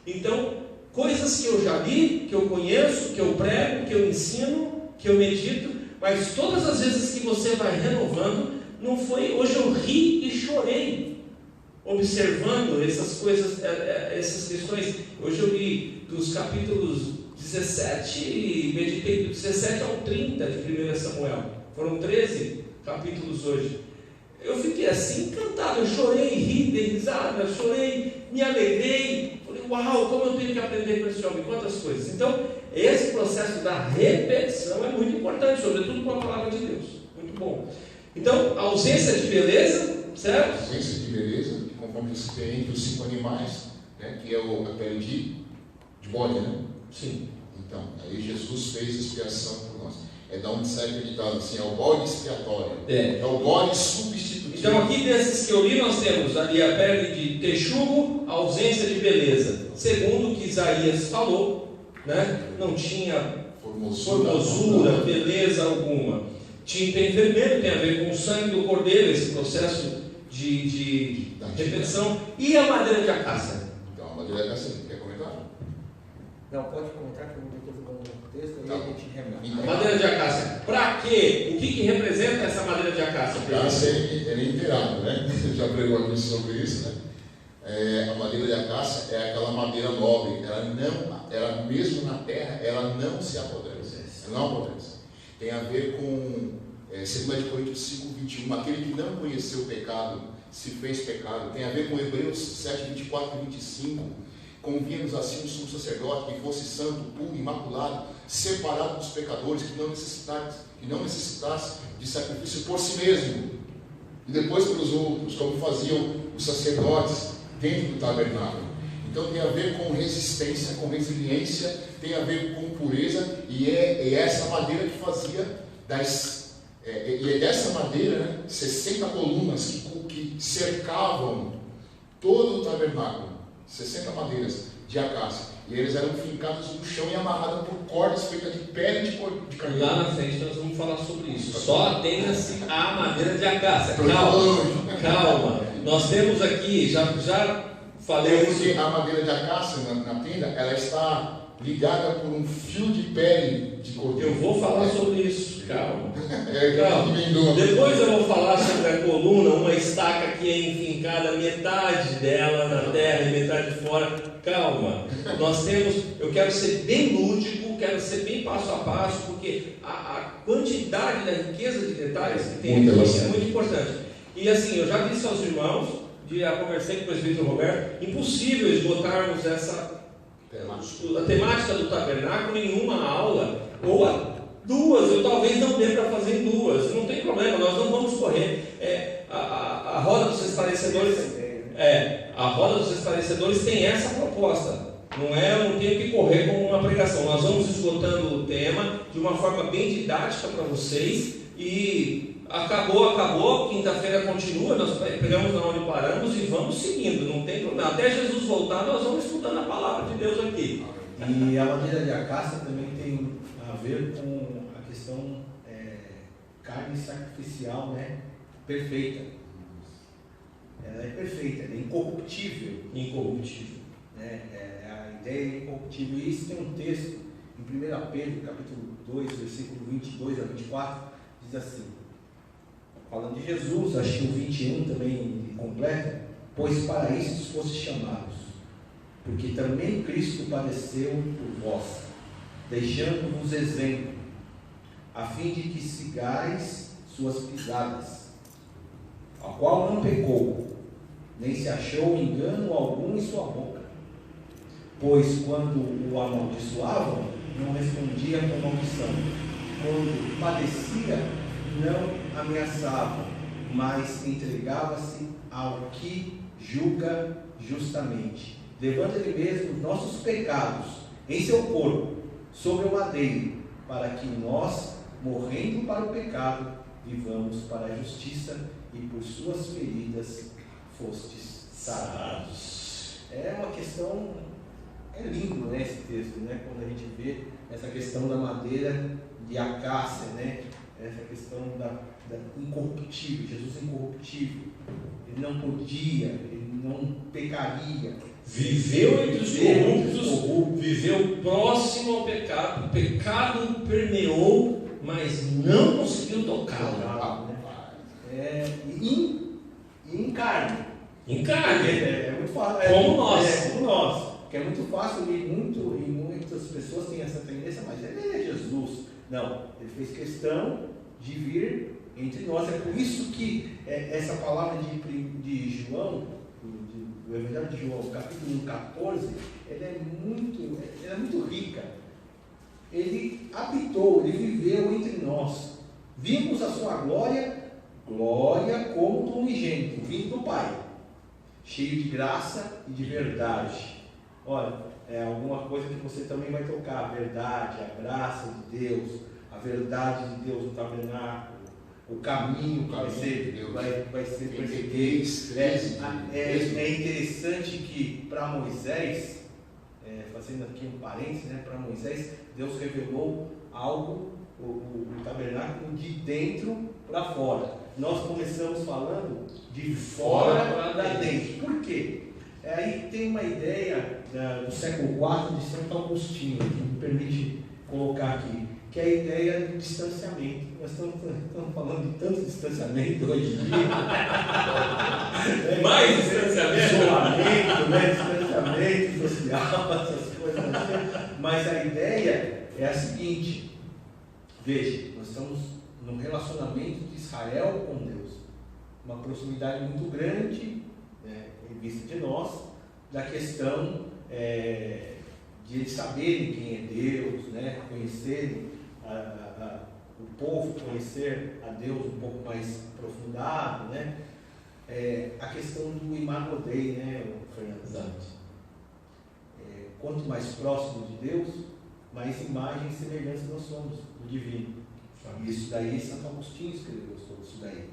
Então, coisas que eu já li, que eu conheço, que eu prego, que eu ensino, que eu medito, mas todas as vezes que você vai renovando, não foi. Hoje eu ri e chorei observando essas coisas, essas questões. Hoje eu li dos capítulos 17 e meditei do 17 ao 30 de 1 Samuel. Foram 13 capítulos hoje. Eu fiquei assim encantado, eu chorei, ri, dei risada, chorei, me alegrei. Falei, uau, como eu tenho que aprender com esse homem, quantas coisas. Então, esse processo da repetição é muito importante, sobretudo com a palavra de Deus. Muito bom. Então, a ausência de beleza certo? Ausência de beleza, que conforme você tem entre os 5 animais, né, que é a pele de bode, né? Sim. Então, aí Jesus fez expiação por nós. É da onde sai acreditado assim, é o bode expiatório. É. É o bode substitutivo. Então aqui desses que eu li, nós temos ali a pele de texugo, ausência de beleza. Segundo o que Isaías falou, né? Não tinha formosura, beleza alguma. Tinta em vermelho, tem a ver com o sangue do cordeiro, esse processo de repetição. E a madeira de acácia? Então, a madeira de acácia, quer comentar? Não, pode comentar que eu estou falando no texto e Tá. a gente remata. Então, Madeira de acácia. Para quê? O que representa essa madeira de acácia? a acácia é inteirada, né? Já pregou aqui sobre isso, né? A madeira de acácia é aquela madeira nobre, ela mesmo na terra, ela não se apodrece. Ela não apodrece. Tem a ver com 2 Coríntios 5, 21, aquele que não conheceu o pecado, se fez pecado. Tem a ver com Hebreus 7, 24 e 25. Convinha-nos assim um sumo sacerdote que fosse santo, puro, imaculado, separado dos pecadores, que não necessitasse de sacrifício por si mesmo e depois pelos outros, como faziam os sacerdotes dentro do tabernáculo. Então tem a ver com resistência, com resiliência, tem a ver com pureza, e é essa madeira que fazia e é dessa madeira, né, 60 colunas que cercavam todo o tabernáculo, 60 madeiras de acácia, e eles eram fincados no chão e amarrados por cordas feitas de pele de carneiro. Lá na frente nós vamos falar sobre isso. Só atenha-se à madeira de acácia. Calma. Nós temos aqui, já falei Porque isso. a madeira de acácia na tenda, ela está ligada por um fio de pele de cordeiro. Eu vou falar sobre isso. Calma. Calma. Depois eu vou falar sobre a coluna, uma estaca que é enfincada, metade dela na terra e metade fora. Calma. Nós temos, eu quero ser bem lúdico, quero ser bem passo a passo, porque a quantidade da riqueza de detalhes que tem aqui é muito importante. E assim, eu já disse aos irmãos, já conversei com o presbítero Roberto, impossível esgotarmos a temática do tabernáculo em uma aula, ou duas, eu talvez não dê para fazer em duas, não tem problema, nós não vamos correr. A roda dos esclarecedores, a roda dos esclarecedores tem essa proposta. Não tenho que correr como uma pregação. Nós vamos esgotando o tema de uma forma bem didática para vocês. E acabou, quinta-feira continua, nós pegamos na onde paramos e vamos seguindo, não tem problema. Até Jesus voltar, nós vamos estudando a palavra de Deus aqui. E a madeira de acácia também tem a ver com a questão carne sacrificial, né? Perfeita. Ela é perfeita, ela é incorruptível. Né? A ideia é incorruptível. E isso tem um texto em 1 Pedro, capítulo 2, versículo 22 a 24, diz assim, falando de Jesus, acho que o 21 também completa, pois para isso fosse chamados, porque também Cristo padeceu por vós, deixando-vos exemplo, a fim de que sigais suas pisadas, a qual não pecou, nem se achou engano algum em sua boca, pois quando o amaldiçoavam, não respondia com maldição, quando padecia, não ameaçava, mas entregava-se ao que julga justamente, levando ele mesmo os nossos pecados em seu corpo, sobre o madeiro, para que nós, morrendo para o pecado, vivamos para a justiça, e por suas feridas fostes sarados. É uma questão, é lindo, né, esse texto, né, quando a gente vê essa questão da madeira de acácia, né, essa questão da incorruptível, Jesus incorruptível, ele não podia, ele não pecaria, viveu entre os corruptos, viveu próximo ao pecado, o pecado permeou, mas não conseguiu tocá-lo. E em carne. Em carne. É muito fácil. Como nós. Como nós. Que é muito fácil e muitas pessoas têm essa tendência, mas ele é Jesus. Não, ele fez questão de vir entre nós. É por isso que essa palavra de João, do Evangelho de João, capítulo 14, ela é muito rica. Ele habitou, ele viveu entre nós. Vimos a sua glória glória como do unigênito, vindo do Pai, cheio de graça e de verdade. Olha, é alguma coisa que você também vai tocar, a verdade, a graça de Deus, a verdade de Deus no tabernáculo, o caminho que vai ser é interessante que para Moisés, fazendo aqui um parênteses, né, para Moisés, Deus revelou algo, o tabernáculo de dentro para fora. Nós começamos falando de fora para dentro. Por quê? Aí tem uma ideia do século IV de Santo Agostinho, que me permite colocar aqui, que é a ideia do distanciamento. Nós estamos falando de tanto distanciamento hoje em dia. Mais distanciamento. Isolamento, né? Distanciamento social, essas coisas assim. Mas a ideia é a seguinte: veja, nós estamos num relacionamento de Israel com Deus, uma proximidade muito grande, em vista de nós, da questão de eles saberem quem é Deus, né? Conhecerem o povo, conhecer a Deus um pouco mais aprofundado, né? A questão do Imago Dei, né, Fernando? Exato. Quanto mais próximo de Deus, mais imagem e semelhança nós somos do divino. Isso daí, Santo Agostinho escreveu sobre isso daí.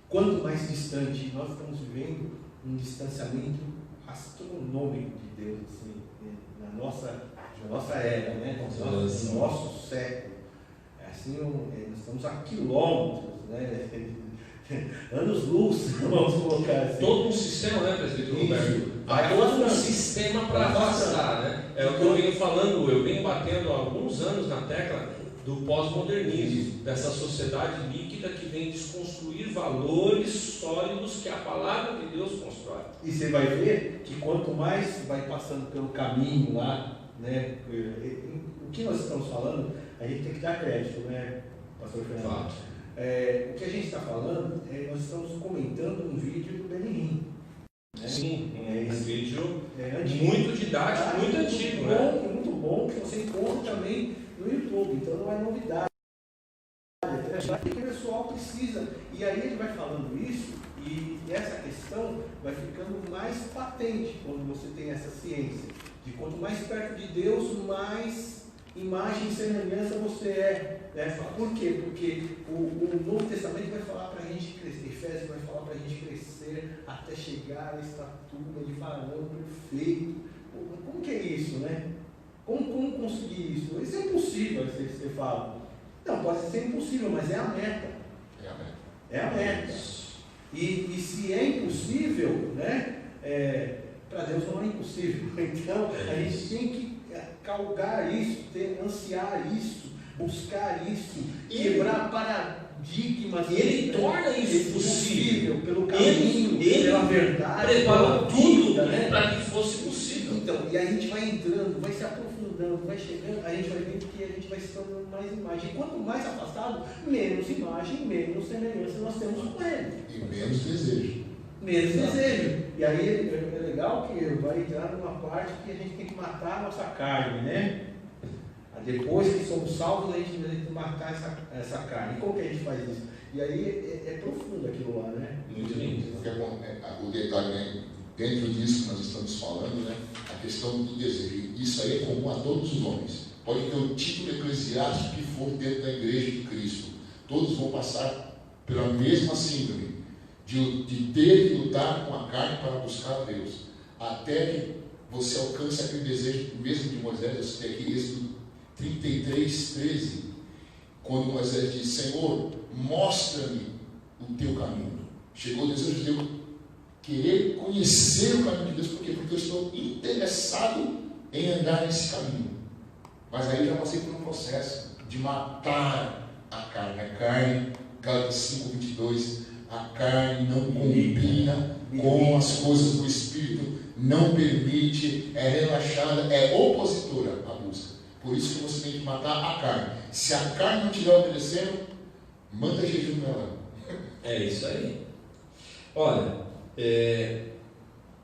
Quanto mais distante, nós estamos vivendo um distanciamento astronômico de Deus, assim, na nossa era, né? No nosso século. Assim, nós estamos a quilômetros, né? Anos-luz, vamos colocar assim. Todo um sistema, né, presbítero Roberto? Há todo um sistema para afastar, né? É o que eu venho falando, eu venho batendo há alguns anos na tecla do pós-modernismo, dessa sociedade líquida que vem desconstruir valores sólidos que a palavra de Deus constrói. E você vai ver que quanto mais vai passando pelo caminho lá, né, o que nós estamos falando, a gente tem que dar crédito, né, pastor Fernando? O que a gente está falando, nós estamos comentando um vídeo do Benihim. Né? Sim, um vídeo antigo, muito didático, muito antigo, né? Muito bom, que você encontra também no YouTube, então não é novidade. O pessoal precisa, e aí ele vai falando isso, e essa questão vai ficando mais patente quando você tem essa ciência, de quanto mais perto de Deus, mais imagem e semelhança você é. Né? Por quê? Porque o Novo Testamento vai falar para a gente crescer, Efésios vai falar para a gente crescer até chegar à estatura de varão perfeito. Como que é isso, né? Como conseguir isso? Isso é impossível, você fala. Não, pode ser impossível, mas é a meta. É a meta. E se é impossível, né? Para Deus não é impossível. Então, a gente tem que calgar isso, ansiar isso, buscar isso, quebrar paradigmas. E Ele torna isso possível pelo caminho, pela verdade. Preparou tudo, né? Para que fosse possível. Então, e a gente vai entrando, vai se aprofundando, vai chegando, a gente vai vendo que a gente vai se tornando mais imagem. E quanto mais afastado, menos imagem, menos semelhança nós temos com Ele. E menos desejo. Menos desejo. E aí é legal que vai entrar numa parte que a gente tem que matar a nossa carne, né? Depois que somos salvos, a gente tem que matar essa carne. E como que a gente faz isso? E aí é profundo aquilo lá, né? Muito lindo. O detalhe, né? Dentro disso que nós estamos falando, né? A questão do desejo. Isso aí é comum a todos os homens. Pode ter o título eclesiástico que for dentro da igreja de Cristo. Todos vão passar pela mesma síndrome de ter que lutar com a carne para buscar a Deus. Até que você alcance aquele desejo mesmo de Moisés. Eu citei aqui Êxodo 33:13, quando Moisés diz: Senhor, mostra-me o teu caminho. Chegou o desejo de eu querer conhecer o caminho de Deus. Por quê? Porque eu estou interessado em andar nesse caminho. Mas aí já passei por um processo de matar a carne. A carne, Gálatas 5:22, a carne não combina com as coisas do Espírito, não permite, é relaxada, é opositora à busca. Por isso que você tem que matar a carne. Se a carne não estiver obedecendo, manda jejum nela. É isso aí. Olha,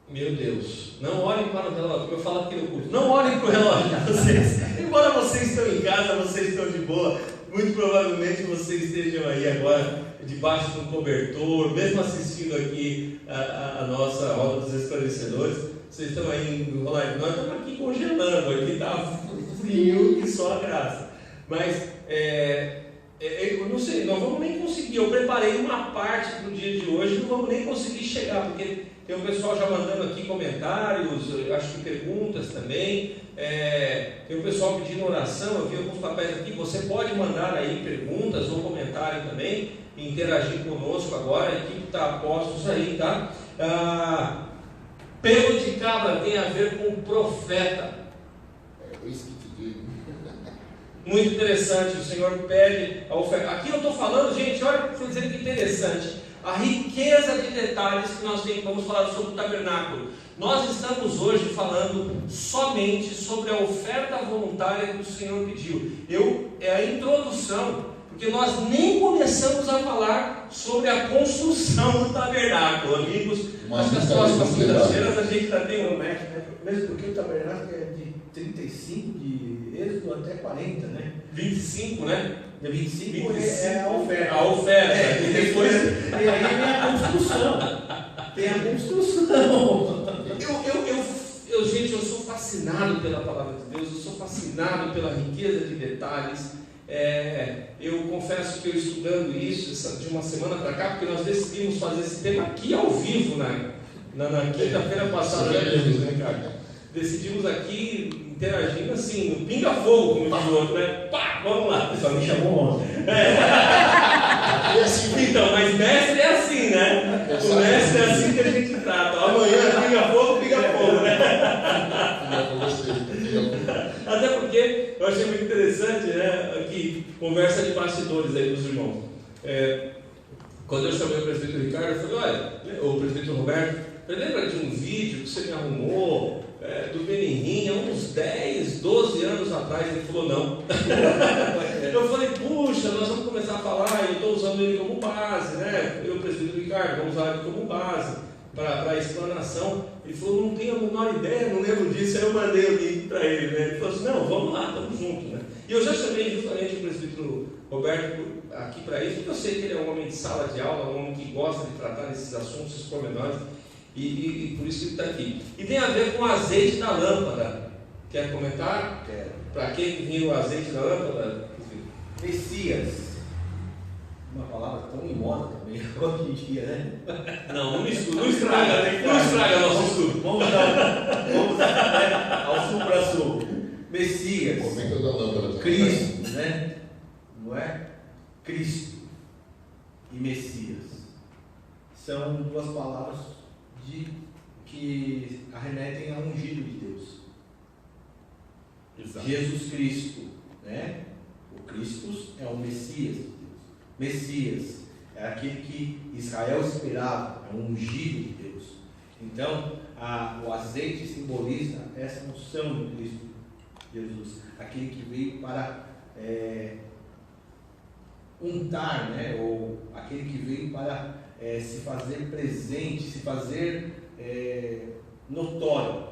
meu Deus, não olhem para o relógio, como eu falo aqui no culto, não olhem para o relógio de vocês. Embora vocês estão em casa, vocês estão de boa, muito provavelmente vocês estejam aí agora debaixo de um cobertor, mesmo assistindo aqui a nossa roda dos esclarecedores, vocês estão aí enrolando, nós estamos aqui congelando, aqui está frio que só a graça. Mas eu não sei, não vamos nem conseguir. Eu preparei uma parte para o dia de hoje, não vamos nem conseguir chegar, porque tem o pessoal já mandando aqui comentários, acho que perguntas também. Tem o pessoal pedindo oração, eu vi alguns papéis aqui. Você pode mandar aí perguntas ou comentário também, interagir conosco agora. A equipe está postos aí, tá? Pelo de cabra tem a ver com profeta. Isso que te digo. Muito interessante, o Senhor pede a oferta. Aqui eu estou falando, gente, olha para dizer que interessante, a riqueza de detalhes que nós temos. Vamos falar sobre o tabernáculo. Nós estamos hoje falando somente sobre a oferta voluntária que o Senhor pediu. É a introdução, porque nós nem começamos a falar sobre a construção do tabernáculo, amigos. Acho que as próximas quintas-feiras a gente já tem um match, né? Mesmo porque o tabernáculo é de 35 de Êxodo até 40, né? 25, né? 25 é a oferta. A oferta. E depois tem a construção. Tem a construção. Gente, eu sou fascinado pela palavra de Deus, eu sou fascinado pela riqueza de detalhes. Eu confesso que eu estudando isso de uma semana para cá, porque nós decidimos fazer esse tema aqui ao vivo, na quinta-feira passada, né, Ricardo? Decidimos aqui, interagindo assim, no pinga-fogo, como diz o outro, né? Pá, vamos lá. Só me chamou ontem. Então, mas mestre é assim, né? O mestre é assim que a gente trata. Amanhã pinga-fogo, né? Até porque eu achei muito interessante, né? Aqui, conversa de bastidores aí dos irmãos. Quando eu chamei o presbítero Ricardo, eu falei, olha, o presbítero Roberto, lembra de um vídeo que você me arrumou do Benihim há uns 10, 12 anos atrás? Ele falou, não. Eu falei, puxa, nós vamos começar a falar, eu estou usando ele como base, né? Eu, presbítero Ricardo, vamos usar ele como base para a explanação. Ele falou, não tenho a menor ideia, não lembro disso. Aí eu mandei o link para ele, né? Ele falou assim, não, vamos lá, estamos juntos, né? E eu já chamei justamente o presbítero Roberto aqui para isso, porque eu sei que ele é um homem de sala de aula, um homem que gosta de tratar desses assuntos, esses pormenores, e por isso que ele está aqui. E tem a ver com o azeite da lâmpada. Quer comentar? Quero. Para quem vinha o azeite da lâmpada? Messias. Uma palavra tão em moda também hoje em dia, né? Não estraga nosso estudo. Vamos dar ao sul para sul. Messias. Comenta da lâmpada. Cristo, né? Não é? Cristo e Messias são duas palavras que arremetem a ungido de Deus. Exato. Jesus Cristo, né? O Cristo é o Messias de Deus. Messias é aquele que Israel esperava, é um ungido de Deus. Então, o azeite simboliza essa unção de Cristo Jesus, aquele que veio para untar, né? Ou aquele que veio para se fazer presente, se fazer notório,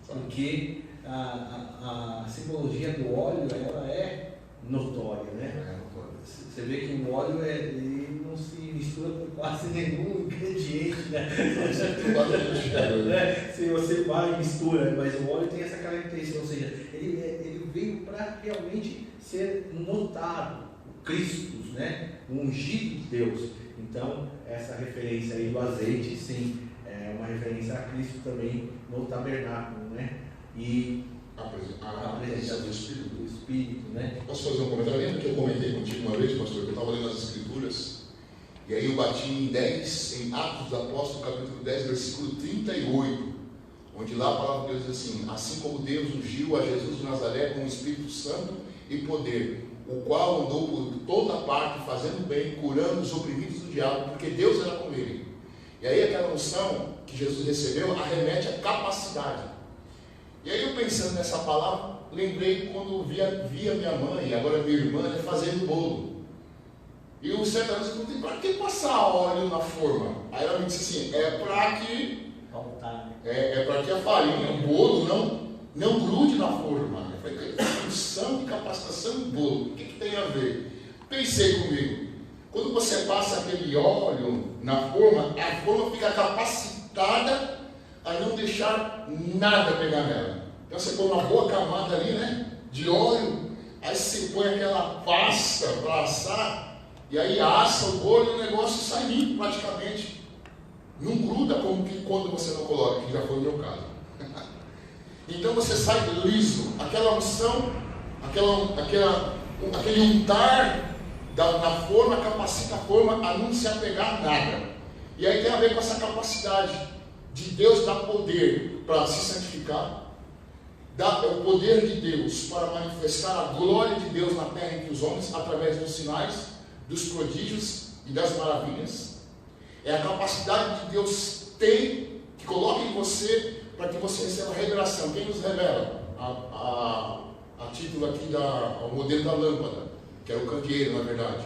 porque a simbologia do óleo ela é notória, né? Você vê que o óleo ele não se mistura com quase nenhum ingrediente, né? Se você vai e mistura, mas o óleo tem essa característica, ou seja, ele veio para realmente ser notado, o Cristo, né? O ungido de Deus. Então, essa referência aí do azeite, sim, é uma referência a Cristo também no tabernáculo, né? E a presença do Espírito, né? Posso fazer um comentário? Lembra que eu comentei contigo uma vez, pastor, que eu estava lendo as Escrituras, e aí eu bati em Atos dos Apóstolos, capítulo 10, versículo 38, onde lá a palavra de Deus diz assim: assim como Deus ungiu a Jesus de Nazaré com o Espírito Santo e poder, o qual andou por toda parte, fazendo bem, curando os oprimidos do diabo, porque Deus era com ele. E aí aquela unção que Jesus recebeu arremete a capacidade. E aí eu pensando nessa palavra, lembrei quando via minha mãe, e agora minha irmã, fazendo bolo. E eu certa vez eu perguntei, para que passar óleo na forma? Aí ela me disse assim, é para que a farinha, o bolo não grude na forma. Eu falei, função de capacitação do bolo, o que tem a ver? Pensei comigo, Quando você passa aquele óleo na forma, a forma fica capacitada a não deixar nada pegar nela. Então você põe uma boa camada ali, né, de óleo, aí você põe aquela pasta para assar, e aí assa o bolo e o negócio sai limpo praticamente. Não gruda como que quando você não coloca, que já foi o meu caso. Então você sai liso, aquela unção, aquele untar na forma capacita a forma a não se apegar a nada. E aí tem a ver com essa capacidade de Deus dar poder para se santificar, o poder de Deus para manifestar a glória de Deus na terra entre os homens através dos sinais, dos prodígios e das maravilhas. É a capacidade que Deus tem, que coloca em você para que você receba a revelação. Quem nos revela? A título aqui, o modelo da lâmpada, que é o candeeiro, na verdade.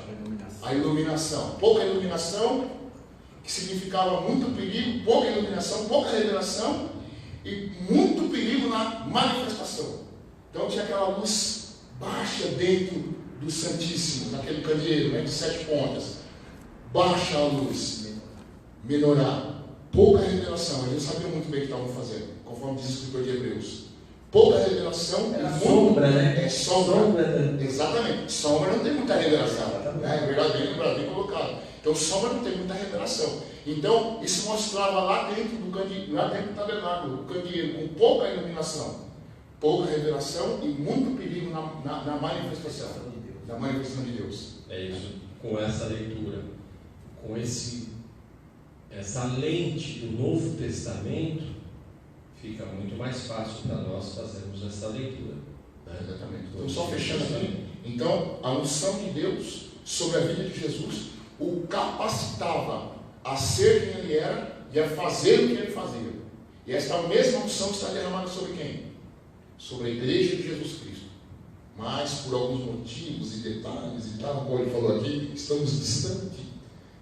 A iluminação. Pouca iluminação, que significava muito perigo, pouca iluminação, pouca revelação e muito perigo na manifestação. Então tinha aquela luz baixa dentro do Santíssimo, naquele candeeiro, né, de 7 pontas. Baixa a luz, menorar. Pouca revelação, eles não sabiam muito bem o que estavam fazendo, conforme diz o escritor de Hebreus. Pouca revelação e sombra, né? É sombra. Sombra. Exatamente. Sombra não tem muita revelação. É verdade, bem colocado. Então, sombra não tem muita revelação. Então, isso mostrava lá dentro do tabernáculo, o candeeiro, com pouca iluminação, pouca revelação e muito perigo na manifestação de Deus. É isso. Com essa leitura, com essa lente do Novo Testamento, fica muito mais fácil para nós fazermos essa leitura. Exatamente. Então, só fechando aqui. Então, a unção de Deus sobre a vida de Jesus o capacitava a ser quem ele era e a fazer o que ele fazia. E esta mesma unção está derramada sobre quem? Sobre a igreja de Jesus Cristo. Mas, por alguns motivos e detalhes e tal, como ele falou aqui, estamos distantes.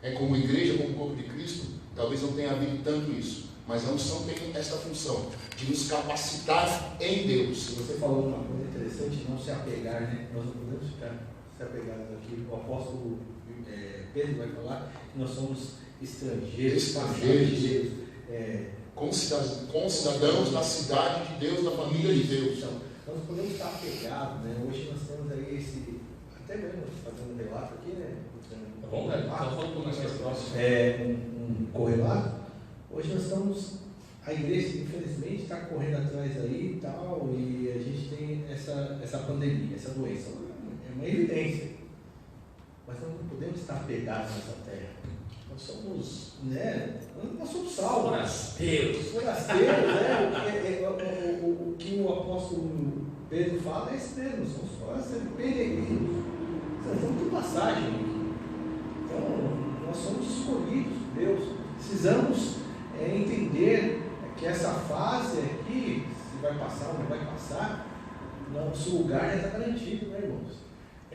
É como igreja, como corpo de Cristo, talvez não tenha havido tanto isso. Mas a unção tem esta função de nos capacitar em Deus. Você falou uma coisa interessante, não se apegar, né? Nós não podemos ficar se apegados aqui. O apóstolo Pedro vai falar que nós somos estrangeiros. Concidadãos da cidade de Deus, da família de Deus. Então, nós não podemos estar apegados, né? Hoje nós temos aí até mesmo fazendo um relato aqui, né? Vamos lá, então falando um pouco mais próximo. Um correlato. Hoje nós estamos, a igreja infelizmente está correndo atrás aí e tal, e a gente tem essa pandemia, essa doença. É uma evidência. Mas nós não podemos estar apegados nessa terra. Nós somos, né? Nós somos salvos. Forasteiros. O que o apóstolo Pedro fala é isso mesmo, somos forasteiros, peregrinos. Nós estamos de passagem aqui. Então, nós somos escolhidos por Deus. Precisamos entender que essa fase aqui, se vai passar ou não vai passar, nosso lugar já está garantido, né, irmãos?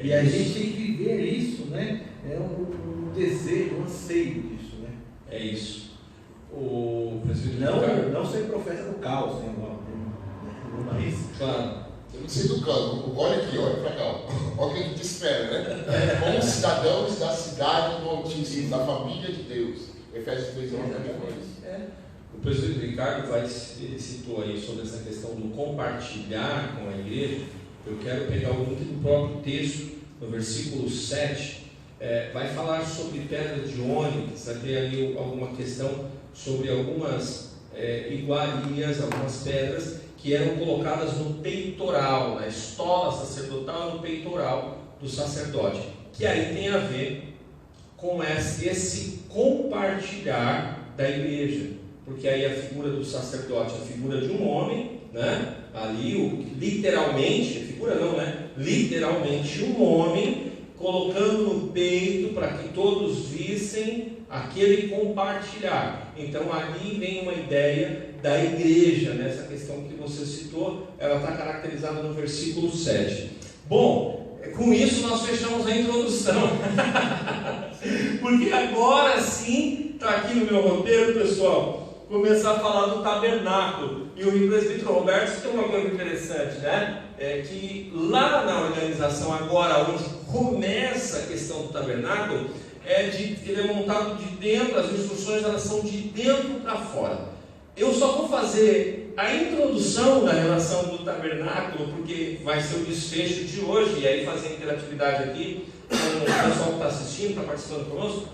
E a gente tem que viver isso, né? É um desejo, um anseio disso, né? É isso. O presbítero não ser profeta do caos, né? Mas, claro. Eu não sei do caos. Olha aqui, olha para cá. Olha o que a gente espera, né? Como cidadãos da cidade do Altíssimo, da família de Deus. Efésios 3, 11, O presbítero Ricardo citou aí sobre essa questão do compartilhar com a igreja. Eu quero pegar o link do próprio texto, no versículo 7, vai falar sobre pedra de ônix, vai ter ali alguma questão sobre algumas iguarias, algumas pedras que eram colocadas no peitoral, na estola sacerdotal, no peitoral do sacerdote, que aí tem a ver com esse compartilhar da igreja, porque aí a figura do sacerdote, a figura de um homem, né? Ali literalmente, figura não, né? Literalmente um homem colocando no peito para que todos vissem aquele compartilhar. Então ali vem uma ideia da igreja, nessa questão que você citou, ela está caracterizada no versículo 7. Bom, com isso nós fechamos a introdução. Porque agora sim, está aqui no meu roteiro, pessoal, começar a falar do tabernáculo. E o presbítero Roberto tem uma coisa interessante, né? É que lá na organização, agora onde começa a questão do tabernáculo, ele é montado de dentro, as instruções elas são de dentro para fora. Eu só vou fazer a introdução da relação do tabernáculo, porque vai ser o desfecho de hoje, e aí fazer interatividade aqui com o pessoal que está assistindo, está participando conosco.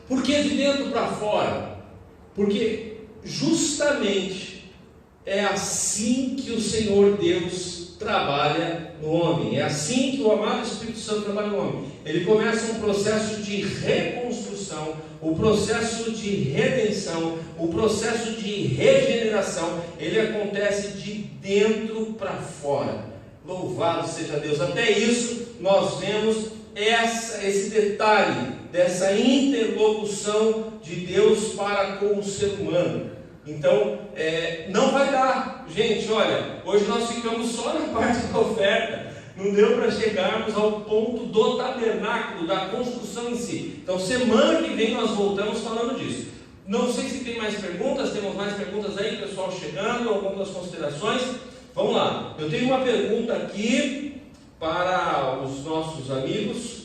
Por que de dentro para fora? Porque justamente é assim que o Senhor Deus trabalha no homem, é assim que o amado Espírito Santo trabalha no homem. Ele começa um processo de reconstrução, o processo de redenção, o processo de regeneração, ele acontece de dentro para fora. Louvado seja Deus. Até isso nós vemos esse detalhe dessa interlocução de Deus para com o ser humano. Então, não vai dar, gente, olha, hoje nós ficamos só na parte da oferta, não deu para chegarmos ao ponto do tabernáculo, da construção em si. Então, semana que vem nós voltamos falando disso. Não sei se tem mais perguntas, temos mais perguntas aí, pessoal chegando, algumas considerações. Vamos lá, eu tenho uma pergunta aqui para os nossos amigos.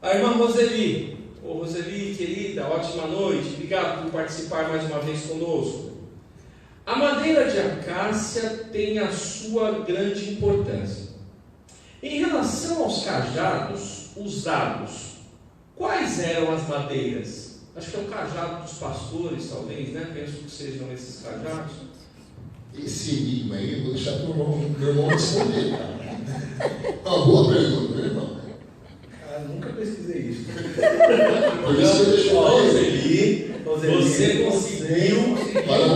A irmã Roseli. Ô Roseli, querida, ótima noite, obrigado por participar mais uma vez conosco. A madeira de acácia tem a sua grande importância. Em relação aos cajados usados, quais eram as madeiras? Acho que é o cajado dos pastores, talvez, né? Penso que sejam esses cajados. Esse enigma aí, eu vou deixar para o meu irmão responder. Uma boa pergunta, meu irmão. Nunca pesquisei isso. Por isso que eu deixo Roseli, você conseguiu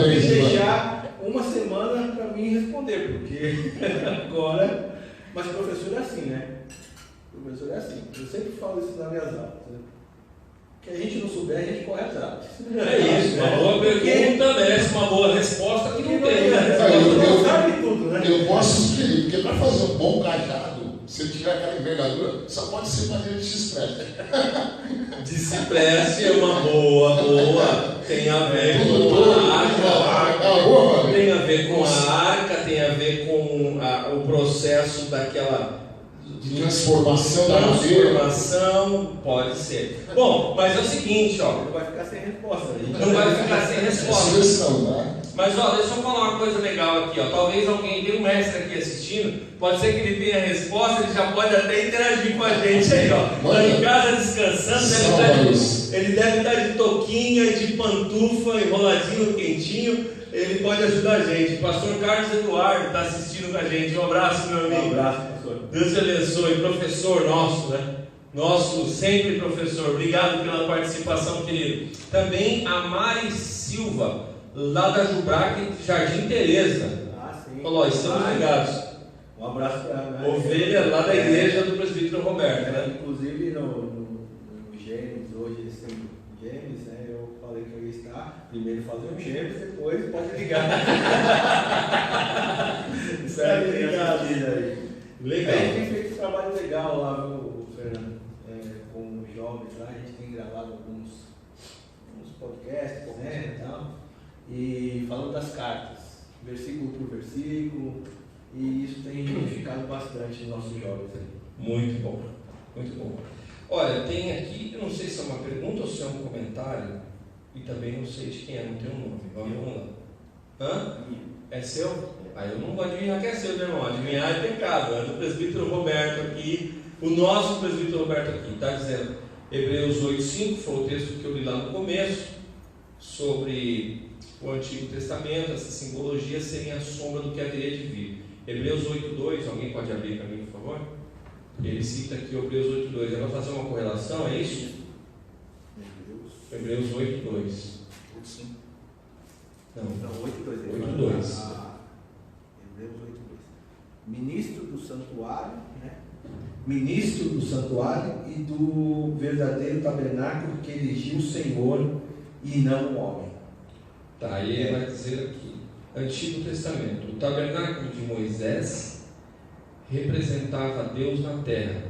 deixar uma semana para mim responder, porque agora. Mas professor é assim, né? Professor é assim. Eu sempre falo isso nas minhas aulas. Né? Que a gente não souber, a gente corre atrás. É isso, uma boa pergunta merece uma boa resposta que não tem, né? Não sabe tudo, né? Eu posso sugerir, porque para fazer um bom cajado, se ele tiver aquela envergadura, só pode ser madeira de cipreste. De cipreste é uma boa. Tem a ver com a arca. Tem a ver com a arca, tem a ver com o processo daquela de transformação da madeira. Transformação, pode ser. Bom, mas é o seguinte, ó. Não vai ficar sem resposta. Não vai ficar sem resposta. Seleção, né? Mas ó, deixa eu falar uma coisa legal aqui, ó. Talvez alguém tenha um mestre aqui assistindo, pode ser que ele tenha a resposta, ele já pode até interagir com a gente aí, ó. Lá em casa descansando, ele deve estar de touquinha, de pantufa, enroladinho, quentinho, ele pode ajudar a gente. O pastor Carlos Eduardo está assistindo com a gente. Um abraço, meu amigo. Um abraço, professor. Deus te abençoe, professor nosso, né? Nosso sempre professor. Obrigado pela participação, querido. Também a Mari Silva, lá da Jubrac, Jardim Teresa. Sim. Falou, estamos ligados. Um abraço para a ovelha lá da igreja do presbítero Roberto, né? Inclusive no Gênesis, hoje eles têm Gênesis, né? Eu falei que eu ia estar. Primeiro fazer um Gênesis, depois pode ligar. Espero que tenha assistido aí. Legal. A gente tem feito um trabalho legal lá, viu, Fernando? Com os jovens lá, a gente tem gravado alguns podcasts, né, e tal. E falando das cartas, versículo por versículo, e isso tem edificado bastante os nossos jovens aí. Muito bom, muito bom. Olha, tem aqui, eu não sei se é uma pergunta ou se é um comentário, e também não sei de quem é, não tem um nome. Vamos lá. Hã? É seu? Aí eu não vou adivinhar que é seu, meu irmão. Adivinhar é pecado. É do presbítero Roberto aqui, o nosso presbítero Roberto aqui, está dizendo, Hebreus 8,5, foi o texto que eu li lá no começo, sobre o Antigo Testamento, essa simbologia seria a sombra do que haveria de vir. Hebreus 8,2, alguém pode abrir para mim, por favor? Ele cita aqui Hebreus 8,2. É para fazer uma correlação, é isso? Hebreus 8,2. Não, 8,2. Hebreus 8,2. Ministro do santuário, né? Ministro do santuário e do verdadeiro tabernáculo que erigiu o Senhor e não o homem. Tá, aí ele vai dizer aqui, Antigo Testamento, o tabernáculo de Moisés representava Deus na terra,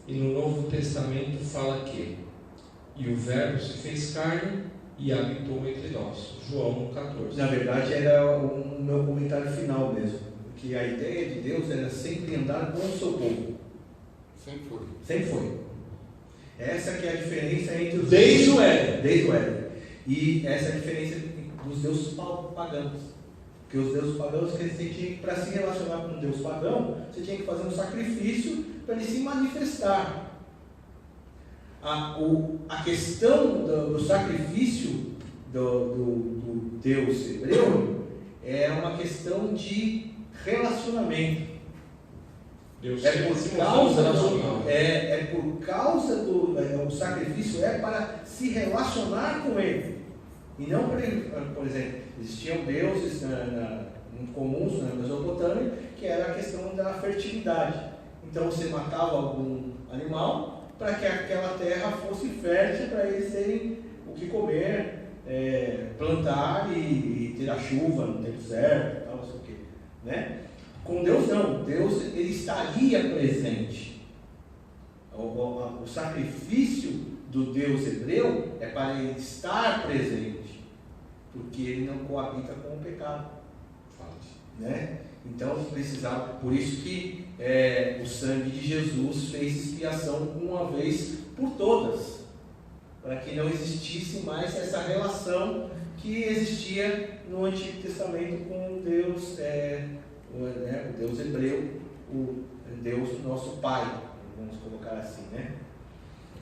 e no Novo Testamento fala que, e o verbo se fez carne e habitou entre nós, João 14. Na verdade era o meu comentário final mesmo, que a ideia de Deus era sempre andar com o seu povo. Sempre foi. Sempre foi. Essa que é a diferença entre os Desde o Éden. Desde o Éden. E essa é a diferença dos deuses pagãos. Porque os deuses pagãos, para se relacionar com um deus pagão, você tinha que fazer um sacrifício para ele se manifestar. A questão do sacrifício do Deus hebreu é uma questão de relacionamento. Deus É por causa o sacrifício é para se relacionar com ele. E não por exemplo, existiam deuses comuns na Mesopotâmia, que era a questão da fertilidade. Então você matava algum animal para que aquela terra fosse fértil para eles terem o que comer, plantar e ter a chuva no tempo certo, tal, não sei o quê, né? Com Deus não, Deus ele estaria presente. O sacrifício do Deus hebreu é para ele estar presente, porque ele não coabita com o pecado, né? Então precisava, por isso que o sangue de Jesus fez expiação uma vez por todas, para que não existisse mais essa relação que existia no Antigo Testamento com Deus, o Deus hebreu, o Deus nosso Pai, vamos colocar assim, né?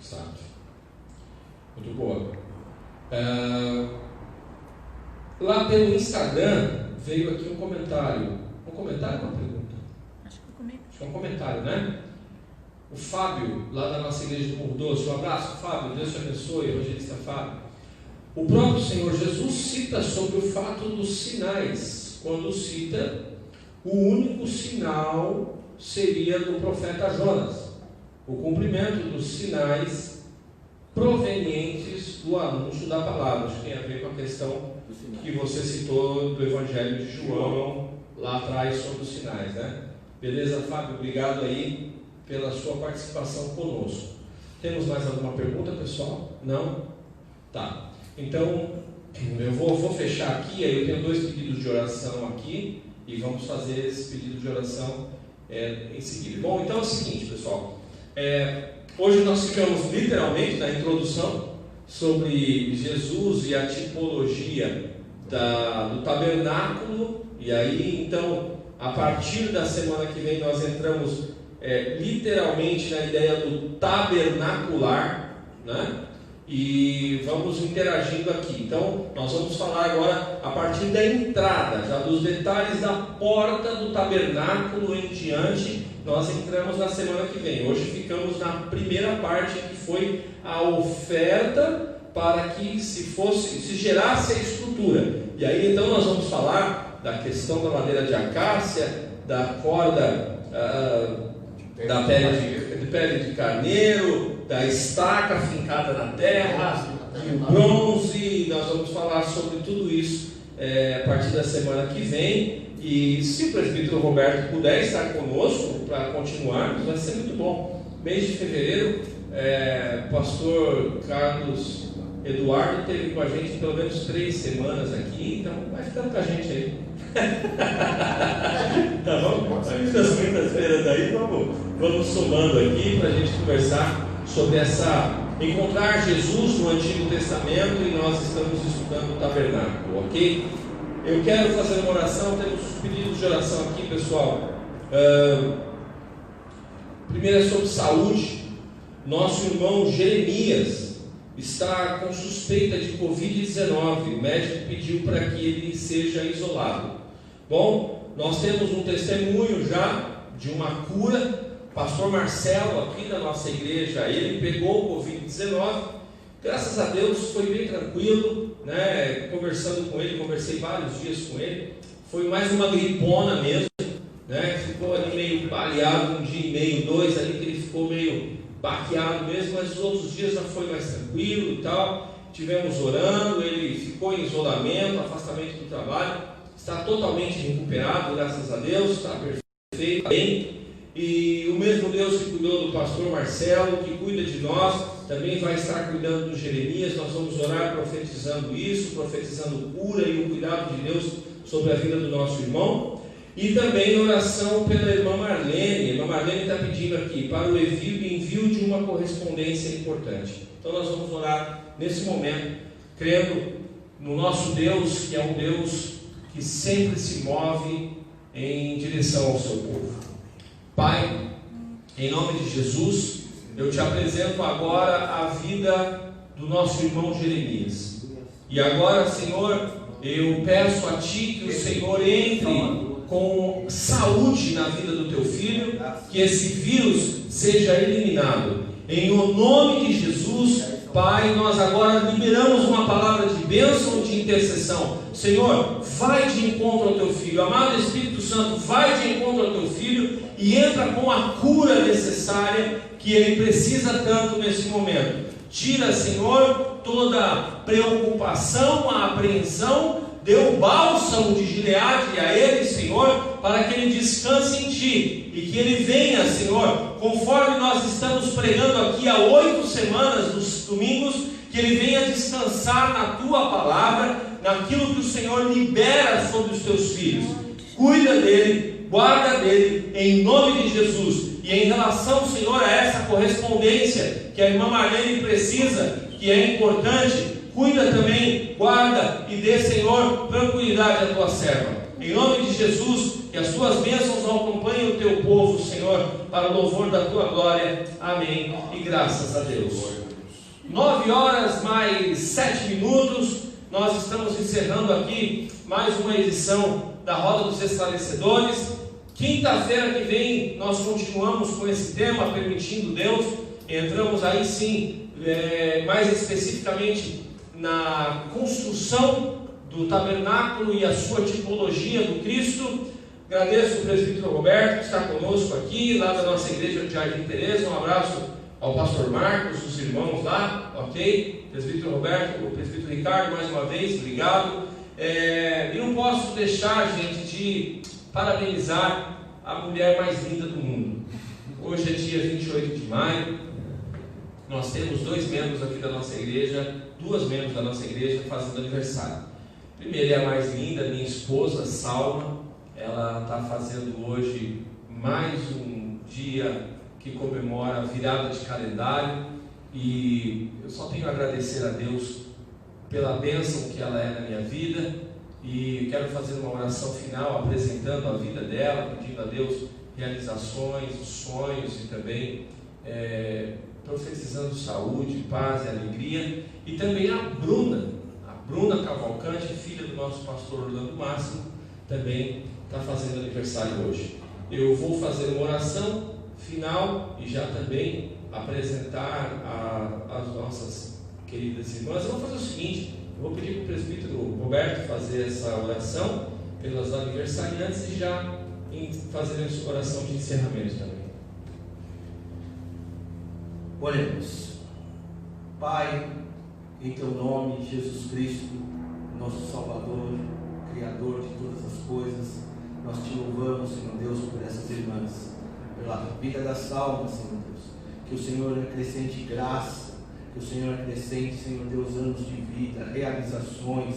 Exato. Muito boa. Lá pelo Instagram veio aqui um comentário. Um comentário ou uma pergunta? Acho que é um comentário, né? O Fábio, lá da nossa igreja do Morro Doce. Um abraço, Fábio. Deus te abençoe, evangelista Fábio. O próprio Senhor Jesus cita sobre o fato dos sinais. Quando cita, o único sinal seria do profeta Jonas. O cumprimento dos sinais provenientes do anúncio da palavra. Isso tem a ver com a questão que você citou do Evangelho de João, lá atrás, sobre os sinais, né? Beleza, Fábio? Obrigado aí pela sua participação conosco. Temos mais alguma pergunta, pessoal? Não? Tá. Então, eu vou fechar aqui, aí eu tenho 2 pedidos de oração aqui, e vamos fazer esse pedido de oração em seguida. Bom, então é o seguinte, pessoal. Hoje nós ficamos literalmente na introdução sobre Jesus e a tipologia do tabernáculo, e aí então a partir da semana que vem nós entramos literalmente na ideia do tabernacular, né? E vamos interagindo aqui. Então nós vamos falar agora a partir da entrada, já dos detalhes da porta do tabernáculo em diante. Nós entramos na semana que vem. Hoje ficamos na primeira parte, que foi a oferta para que se gerasse a estrutura. E aí então nós vamos falar da questão da madeira de acácia, da corda, da pele de carneiro, da estaca fincada na terra, e o bronze. Nós vamos falar sobre tudo isso a partir da semana que vem. E se o presbítero Roberto puder estar conosco para continuarmos, vai ser muito bom. Mês de fevereiro, pastor Carlos Eduardo teve com a gente pelo menos 3 semanas aqui, então vai ficando com a gente aí. Tá bom? Das quintas-feiras aí, vamos somando aqui para a gente conversar sobre encontrar Jesus no Antigo Testamento, e nós estamos estudando o tabernáculo, ok? Eu quero fazer uma oração, temos pedidos de oração aqui, pessoal. Primeiro é sobre saúde. Nosso irmão Jeremias está com suspeita de Covid-19. O médico pediu para que ele seja isolado. Bom, nós temos um testemunho já de uma cura. Pastor Marcelo, aqui da nossa igreja, ele pegou o Covid-19. Graças a Deus foi bem tranquilo, né? Conversando com ele, conversei vários dias com ele. Foi mais uma gripona mesmo, né? Ficou ali meio baleado, 1 dia e meio, 2 ali, que ele ficou meio baqueado mesmo, mas os outros dias já foi mais tranquilo e tal. Tivemos orando, ele ficou em isolamento, afastamento do trabalho, está totalmente recuperado, graças a Deus, está perfeito, bem. E o mesmo Deus que cuidou do pastor Marcelo, que cuida de nós, também vai estar cuidando do Jeremias. Nós vamos orar profetizando isso, profetizando cura e o cuidado de Deus sobre a vida do nosso irmão. E também oração pela irmã Marlene. A irmã Marlene está pedindo aqui para o envio de uma correspondência importante. Então nós vamos orar nesse momento, crendo no nosso Deus, que é um Deus que sempre se move em direção ao seu povo. Pai, em nome de Jesus, eu te apresento agora a vida do nosso irmão Jeremias. E agora, Senhor, eu peço a Ti que o Senhor entre com saúde na vida do Teu filho, que esse vírus seja eliminado. Em o nome de Jesus, Pai, nós agora liberamos uma palavra de bênção, de intercessão. Senhor, vai de encontro ao Teu filho. Amado Espírito Santo, vai de encontro ao Teu filho e entra com a cura necessária que ele precisa tanto nesse momento. Tira, Senhor, toda preocupação, a apreensão, dê o bálsamo de Gileade a ele, Senhor, para que ele descanse em Ti e que ele venha, Senhor, conforme nós estamos pregando aqui há 8 semanas, nos domingos, que ele venha descansar na Tua palavra, naquilo que o Senhor libera sobre os Teus filhos. Cuida dele, guarda dele, em nome de Jesus. E em relação, Senhor, a essa correspondência que a irmã Marlene precisa, que é importante, cuida também, guarda e dê, Senhor, tranquilidade à Tua serva. Em nome de Jesus, que as Tuas bênçãos acompanhem o Teu povo, Senhor, para o louvor da Tua glória. Amém. E graças a Deus. 9 horas mais 7 minutos, nós estamos encerrando aqui mais uma edição da Roda dos Esclarecedores. Quinta-feira que vem nós continuamos com esse tema, permitindo Deus. Entramos aí sim, mais especificamente na construção do tabernáculo e a sua tipologia do Cristo. Agradeço o presbítero Roberto que está conosco aqui, lá da nossa igreja de Jardim Teresa. Um abraço ao pastor Marcos, os irmãos lá, ok? Presbítero Roberto, o presbítero Ricardo, mais uma vez, obrigado. E não posso deixar, gente, de parabenizar a mulher mais linda do mundo. Hoje é dia 28 de maio. Nós temos 2 membros aqui da nossa igreja, 2 membros da nossa igreja fazendo aniversário. Primeiro é a mais linda, minha esposa, Salma. Ela está fazendo hoje mais um dia que comemora a virada de calendário. E eu só tenho a agradecer a Deus pela bênção que ela é na minha vida. E quero fazer uma oração final apresentando a vida dela, pedindo a Deus realizações, sonhos e também profetizando saúde, paz e alegria. E também a Bruna Cavalcante, filha do nosso pastor Orlando Máximo, também está fazendo aniversário hoje. Eu vou fazer uma oração final e já também apresentar as nossas queridas irmãs. Eu vou fazer o seguinte: eu vou pedir para o presbítero Roberto fazer essa oração pelos aniversariantes e já fazer a sua oração de encerramento também. Oremos. Pai, em Teu nome, Jesus Cristo, nosso Salvador, Criador de todas as coisas, nós Te louvamos, Senhor Deus, por essas irmãs, pela vida das almas, Senhor Deus. Que o Senhor acrescente graça, que o Senhor acrescente, Senhor Deus, anos de vida, realizações.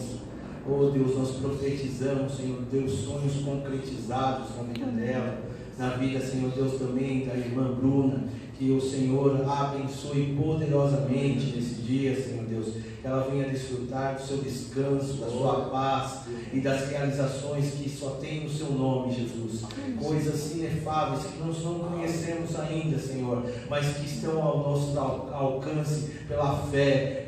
Oh Deus, nós profetizamos, Senhor Deus, sonhos concretizados na vida dela, na vida, Senhor Deus, também da irmã Bruna. Que o Senhor a abençoe poderosamente nesse dia, Senhor Deus. Que ela venha desfrutar do seu descanso, da sua paz e das realizações que só tem no seu nome, Jesus. Coisas inefáveis que nós não conhecemos ainda, Senhor, mas que estão ao nosso alcance pela fé,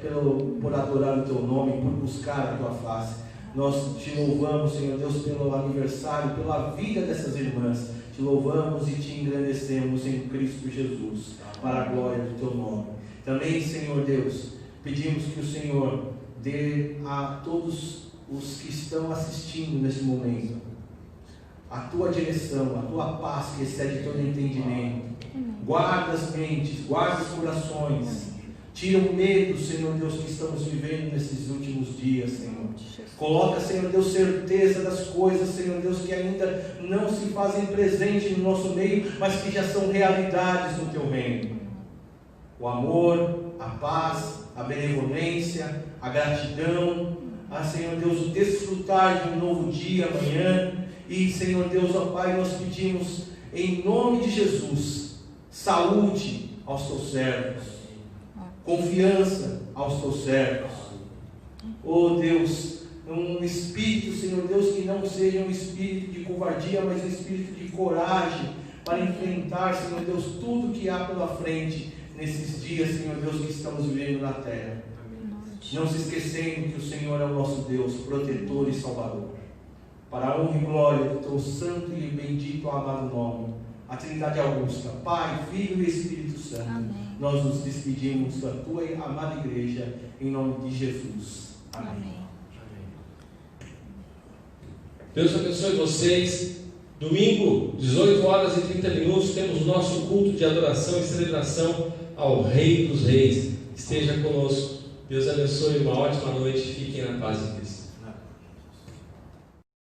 por adorar o Teu nome, por buscar a Tua face. Nós Te louvamos, Senhor Deus, pelo aniversário, pela vida dessas irmãs. Te louvamos e Te engrandecemos em Cristo Jesus, para a glória do Teu nome. Também, Senhor Deus, pedimos que o Senhor dê a todos os que estão assistindo nesse momento a Tua direção, a Tua paz que excede todo entendimento. Guarda as mentes, guarda os corações. Tira o medo, Senhor Deus, que estamos vivendo nesses últimos dias, Senhor. Coloca, Senhor Deus, certeza das coisas, Senhor Deus, que ainda não se fazem presente no nosso meio, mas que já são realidades no Teu reino. O amor, a paz, a benevolência, a gratidão, Senhor Deus, o desfrutar de um novo dia amanhã E, Senhor Deus, ó Pai, nós pedimos em nome de Jesus, saúde aos teus servos, confiança aos teus servos. Oh Deus, um espírito, Senhor Deus, que não seja um espírito de covardia, mas um espírito de coragem para enfrentar, Senhor Deus, tudo que há pela frente nesses dias, Senhor Deus, que estamos vivendo na terra. Não se esquecendo que o Senhor é o nosso Deus, protetor e salvador. Para a honra e glória do teu santo e bendito amado nome, a Trindade Augusta, Pai, Filho e Espírito Santo. Amém. Nós nos despedimos da tua amada igreja, em nome de Jesus. Amém. Amém. Deus abençoe vocês. Domingo, 18 horas e 30 minutos, temos o nosso culto de adoração e celebração ao Rei dos Reis. Esteja conosco. Deus abençoe, uma ótima noite. Fiquem na paz de Cristo.